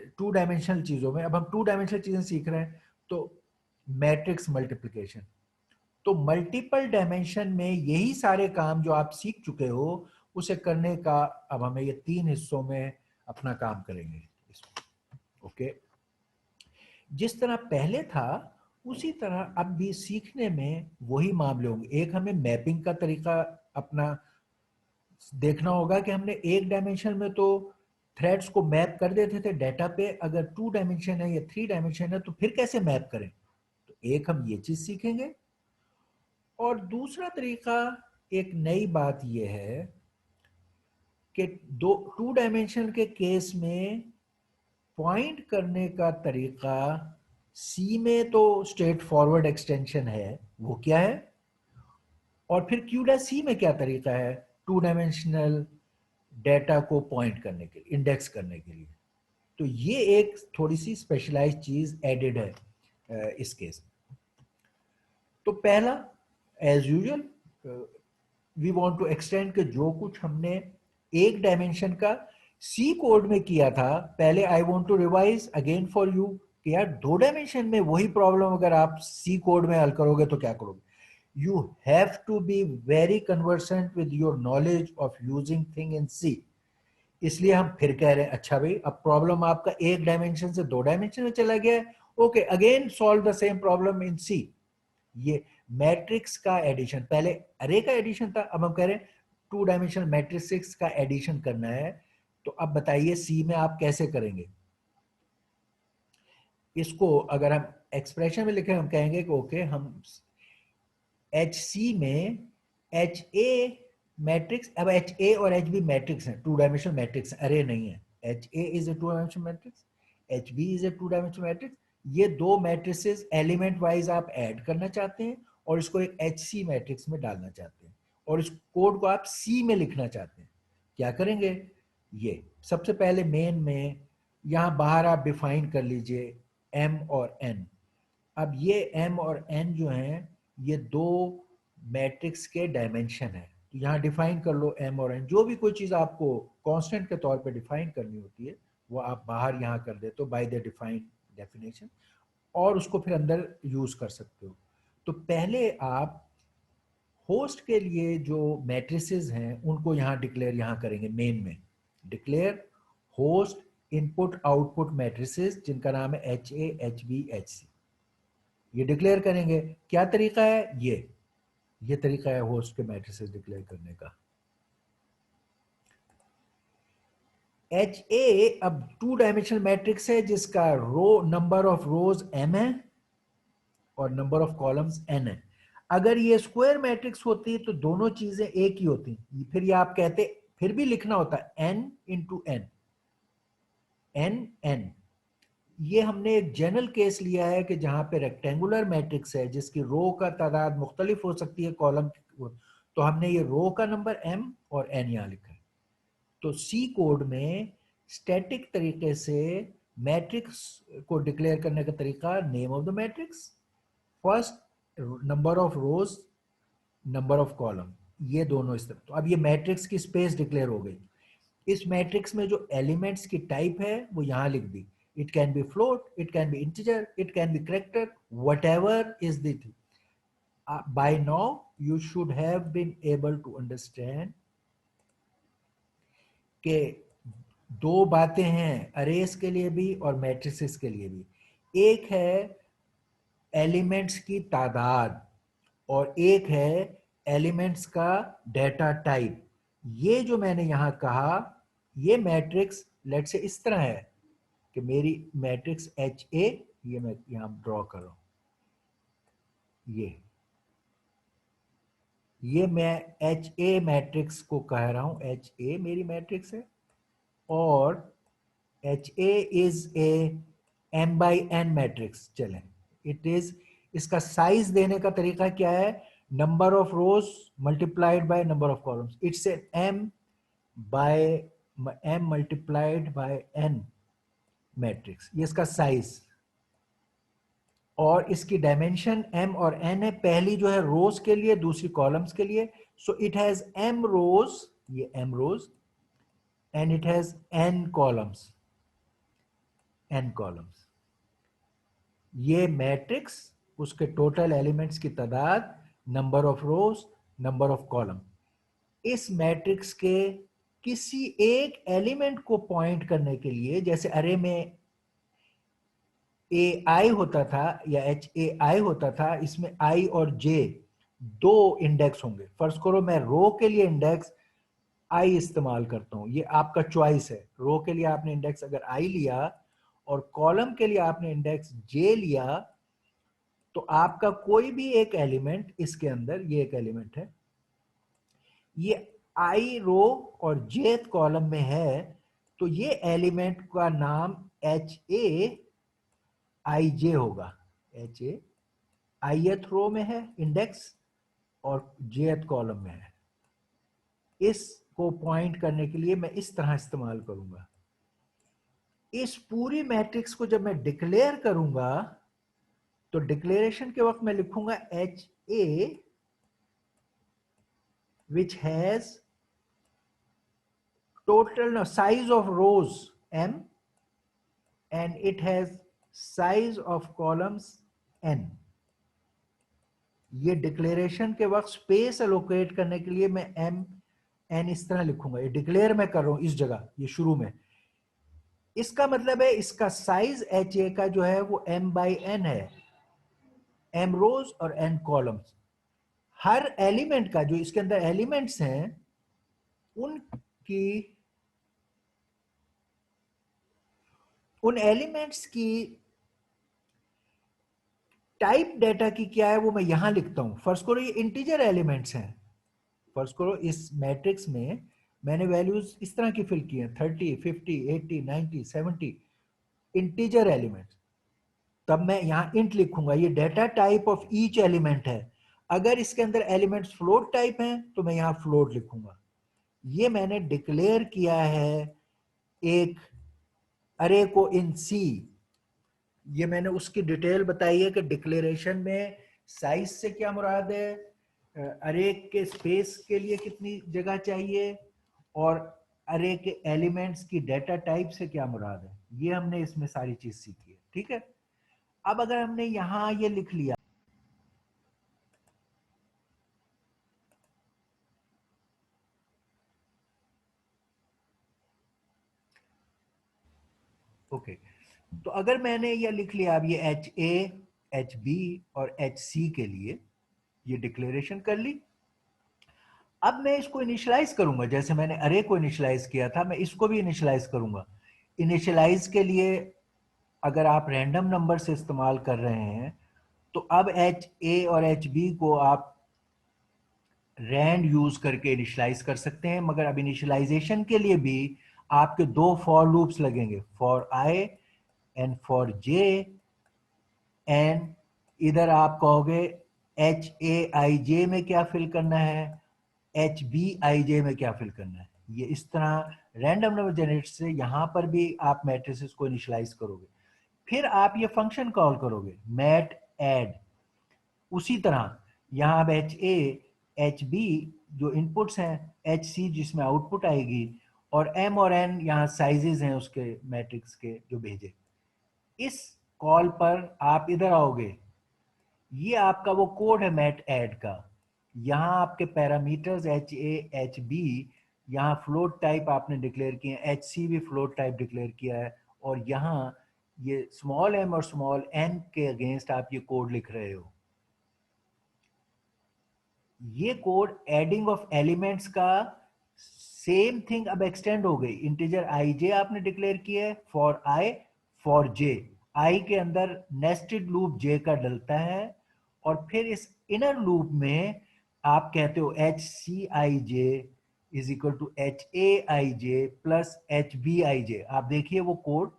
S1: टू डायमेंशनल चीज़ों में। अब हम टू डायमेंशनल चीज़ें सीख रहे हैं, तो मैट्रिक्स मल्टीप्लिकेशन। तो मल्टीपल डायमेंशन में यही सारे काम जो आप सीख चुके हो उसे करने का अब हमें ये तीन हिस्सों में अपना काम करेंगे इसमें। ओके, जिस तरह पहले था उसी तरह अब भी सीखने में वही मामले होंगे। एक हमें मैपिंग का तरीका अपना देखना होगा कि हमने एक डायमेंशन में तो थ्रेड्स को मैप कर देते थे डाटा पे, अगर टू डायमेंशन है या थ्री डायमेंशन है तो फिर कैसे मैप करें। तो एक हम ये चीज सीखेंगे, और दूसरा तरीका एक नई बात यह है कि दो टू डायमेंशन के केस में पॉइंट करने का तरीका सी में तो स्ट्रेट फॉरवर्ड एक्सटेंशन है, वो क्या है, और फिर क्यू डैश सी में क्या तरीका है टू डायमेंशनल डेटा को पॉइंट करने के लिए, इंडेक्स करने के लिए। तो ये एक थोड़ी सी स्पेशलाइज्ड चीज एडेड है इस केस में। तो पहला, as usual, we want to extend के जो कुछ हमने एक डायमेंशन का सी कोड में किया था पहले, I want to revise again for you कि यार दो डायमेंशन में वही प्रॉब्लम अगर आप सी कोड में हल करोगे तो क्या करोगे। You have to be very conversant with your knowledge of using thing in C. इसलिए हम फिर कह रहे हैं अच्छा भाई अब प्रॉब्लम आपका एक डायमेंशन से दो डायमेंशन में चला गया है, okay again solve the same problem in C. ये मैट्रिक्स का एडिशन, पहले अरे का एडिशन था, अब हम कह रहे हैं टू डायमेंशनल मैट्रिक्स का एडिशन करना है। तो अब बताइए सी में आप कैसे करेंगे इसको। अगर हम एक्सप्रेशन में लिखें हम कहेंगे कि ओके हम एच सी में एच ए मैट्रिक्स, अब एच ए और एच बी मैट्रिक्स हैं, टू डायमेंशनल मैट्रिक्स, अरे नहीं है। H A is a two dimensional matrix, H B is a two dimensional matrix. ये दो मैट्रिसेस एलिमेंट वाइज आप add करना चाहते हैं और इसको एक एच सी मैट्रिक्स में डालना चाहते हैं, और इस कोड को आप सी में लिखना चाहते हैं। क्या करेंगे, ये सबसे पहले मेन में यहाँ बाहर आप डिफाइन कर लीजिए एम और एन। अब ये एम और एन जो हैं ये दो मैट्रिक्स के डायमेंशन है, तो यहाँ डिफाइन कर लो एम और एन। जो भी कोई चीज़ आपको कांस्टेंट के तौर पे डिफाइन करनी होती है वो आप बाहर यहाँ कर देते हो बाय द डिफाइंड डेफिनेशन, और उसको फिर अंदर यूज कर सकते हो। तो पहले आप होस्ट के लिए जो मैट्रिसेस हैं उनको यहाँ डिक्लेयर यहाँ करेंगे मेन में, declare host input output matrices जिनका नाम है HA, HB, HC। ये डिक्लेयर करेंगे। क्या तरीका है? ये तरीका है होस्ट के मैट्रिसेस डिक्लेयर करने का। HA अब 2 डायमेंशनल मैट्रिक्स है जिसका row number of rows m है और नंबर ऑफ कॉलम्स n है। अगर ये स्क्वायर मैट्रिक्स होती तो दोनों चीजें एक ही होती, फिर ये आप कहते, फिर भी लिखना होता n इंटू n, n। ये हमने एक जनरल केस लिया है कि जहां पे रेक्टेंगुलर मैट्रिक्स है जिसकी रो का तादाद मुख्तलिफ हो सकती है कॉलम, तो हमने ये रो का नंबर m और n यहां लिखा है। तो सी कोड में स्टैटिक तरीके से मैट्रिक्स को डिक्लेयर करने का तरीका, name of the matrix, first number of rows, number of column, ये दोनों इस तरह। तो अब ये मैट्रिक्स की स्पेस डिक्लेयर हो गई। इस मैट्रिक्स में जो एलिमेंट्स की टाइप है वो यहां लिख दी। It can be float, it can be integer, it can be character, whatever is the thing. By now you should have been able to understand कि दो बातें हैं अरेज के लिए भी और मैट्रिसेस के लिए भी। एक है एलिमेंट्स की तादाद और एक है एलिमेंट्स का डेटा टाइप। ये जो मैंने यहां कहा, ये मैट्रिक्स लेट से इस तरह है कि मेरी मैट्रिक्स HA, ये मैं यहां ड्रॉ कर रहा हूं, ये मैं HA मैट्रिक्स को कह रहा हूं, HA मेरी मैट्रिक्स है और HA is a m by n matrix. चलें, इट इज, इसका साइज देने का तरीका क्या है? Number of rose multiplied by number of columns. It's a m multiplied by n matrix, ये इसका साइज। और इसकी डायमेंशन m और n है, पहली जो है रोज के लिए, दूसरी कॉलम्स के लिए। So it has m rows, ये m rows, and it has n columns, n columns. ये मैट्रिक्स, उसके टोटल एलिमेंट्स की तादाद, number of rows, number of column. इस मैट्रिक्स के किसी एक एलिमेंट को पॉइंट करने के लिए, जैसे अरे में AI होता था या HAI होता था, इसमें I और J दो इंडेक्स होंगे। फर्ज करो मैं रो के लिए इंडेक्स I इस्तेमाल करता हूं, ये आपका चॉइस है। रो के लिए आपने इंडेक्स अगर I लिया और कॉलम के लिए आपने इंडेक्स J लिया, तो आपका कोई भी एक एलिमेंट इसके अंदर, ये एक एलिमेंट है, ये I रो और J कॉलम में है, तो ये एलिमेंट का नाम HAIJ होगा। HA ith रो में है इंडेक्स और jth कॉलम में है। इसको पॉइंट करने के लिए मैं इस तरह इस्तेमाल करूंगा। इस पूरी मैट्रिक्स को जब मैं डिक्लेयर करूंगा तो डिक्लेरेशन के वक्त मैं लिखूंगा HA which has total size of rows m and it has size of columns n। ये डिक्लेरेशन के वक्त स्पेस एलोकेट करने के लिए मैं m n इस तरह लिखूंगा। ये डिक्लेयर मैं कर रहा हूं इस जगह, ये शुरू में। इसका मतलब है इसका साइज HA का जो है वो m by n है, m रोज और n कॉलम्स। हर एलिमेंट का, जो इसके अंदर एलिमेंट्स हैं, उन एलिमेंट्स की टाइप डेटा की क्या है वो मैं यहां लिखता हूं। फर्स्ट करो ये इंटीजर एलिमेंट्स हैं। फर्स्ट करो इस मैट्रिक्स में मैंने वैल्यूज इस तरह की फिल की हैं, 30, 50, 80, 90, 70 इंटीजर एलिमेंट्स। तब मैं यहां इंट लिखूंगा, ये data type of each element है। अगर इसके अंदर एलिमेंट्स फ्लोट टाइप हैं तो मैं यहां फ्लोट लिखूंगा। ये मैंने डिक्लेयर किया है एक अरे को इन सी। ये मैंने उसकी डिटेल बताई है कि डिक्लेरेशन में साइज से क्या मुराद है, अरे के स्पेस के लिए कितनी जगह चाहिए, और अरे के एलिमेंट्स की डेटा टाइप से क्या मुराद है, ये हमने इसमें सारी चीज सीखी है। ठीक है, अब अगर हमने यहां ये लिख लिया, ओके, तो अगर मैंने ये लिख लिया, अब ये HA, HB और HC के लिए ये डिक्लेरेशन कर ली। अब मैं इसको इनिशियलाइज करूंगा, जैसे मैंने अरे को इनिशियलाइज किया था, मैं इसको भी इनिशियलाइज करूंगा। इनिशियलाइज के लिए अगर आप रैंडम नंबर से इस्तेमाल कर रहे हैं तो अब HA और HB को आप रैंड यूज करके इनिशियलाइज कर सकते हैं, मगर अब इनिशियलाइजेशन के लिए भी आपके दो फॉर लूप्स लगेंगे, for I and for J, and इधर आप कहोगे HAIJ में क्या फिल करना है, HBIJ में क्या फिल करना है। ये इस तरह रैंडम नंबर जनरेटर से यहां पर भी आप मैट्रिसेस को इनिशियलाइज करोगे। फिर आप ये फंक्शन कॉल करोगे मैट ऐड। उसी तरह यहां अब HA HB जो इनपुट्स हैं, HC जिसमें आउटपुट आएगी, और M और N यहाँ साइजेस हैं उसके मैट्रिक्स के जो भेजे। इस कॉल पर आप इधर आओगे, ये आपका वो कोड है मैट ऐड का। यहाँ आपके पैरामीटर्स HA HB, यहाँ फ्लोट टाइप आपने डिक्लेयर किए हैं, HC भी फ्लोट टाइप डिक्लेयर किया है, और यहाँ ये स्मॉल m और स्मॉल n के अगेंस्ट आप ये कोड लिख रहे हो। ये कोड एडिंग ऑफ एलिमेंट्स का सेम थिंग अब एक्सटेंड हो गई। इंटीजर IJ आपने डिक्लेयर किया है for I, for J। I के अंदर नेस्टेड लूप J का डलता है, और फिर इस इनर लूप में आप कहते हो HCIJ is equal to HAIJ plus HBIJ। आप देखिए वो कोड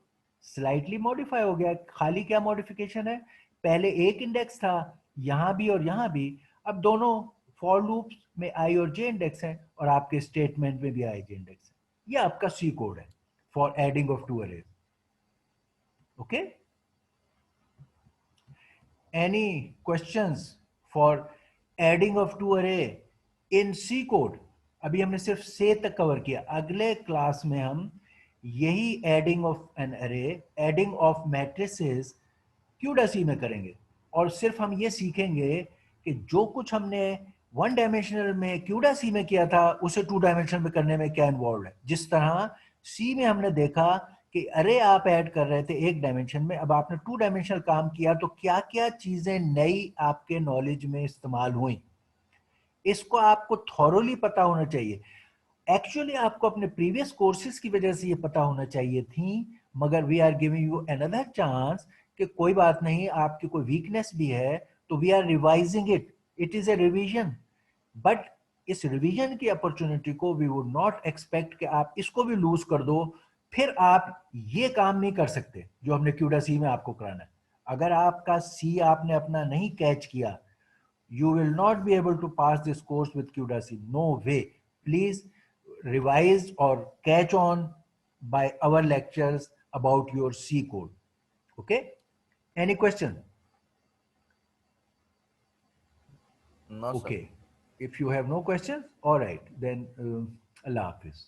S1: स्लाइटली मॉडिफाई हो गया। खाली क्या मॉडिफिकेशन है, पहले एक इंडेक्स था यहां भी और यहां भी, अब दोनों फॉर लूप्स में I और J इंडेक्स है, और आपके स्टेटमेंट में भी I J इंडेक्स है। ये आपका C कोड है for adding of two arrays. Okay, any questions for adding of two array in C code? अभी हमने सिर्फ से तक कवर किया। अगले क्लास में हम यही एडिंग ऑफ एन अरे, एडिंग ऑफ मैट्रिसेस QDAC में करेंगे, और सिर्फ हम ये सीखेंगे कि जो कुछ हमने वन डायमेंशनल में QDAC में किया था उसे टू डायमेंशनल में करने में क्या इन्वॉल्व है। जिस तरह C में हमने देखा कि अरे आप ऐड कर रहे थे एक डायमेंशन में, अब आपने टू डायमेंशनल काम किया तो क्या क्या चीजें नई आपके नॉलेज में इस्तेमाल हुई, इसको आपको थॉरोली पता होना चाहिए। एक्चुअली आपको अपने प्रीवियस कोर्सेज की वजह से ये पता होना चाहिए थी, मगर we are giving you another chance कि कोई बात नहीं, आपकी कोई वीकनेस भी है तो we are revising it, it is a revision. But इस रिवीजन की अपॉर्चुनिटी को वी वुड नॉट एक्सपेक्ट कि आप इसको भी लूज कर दो, फिर आप ये काम नहीं कर सकते जो हमने QDAC में आपको कराना है। अगर आपका C आपने अपना नहीं कैच किया, you will not be able to pass this course with QDAC. No way. Please revise or catch on by our lectures about your C code. Okay? Any question?
S4: No, sir.
S1: Okay. If you have no questions, all right, then Allah Hafiz.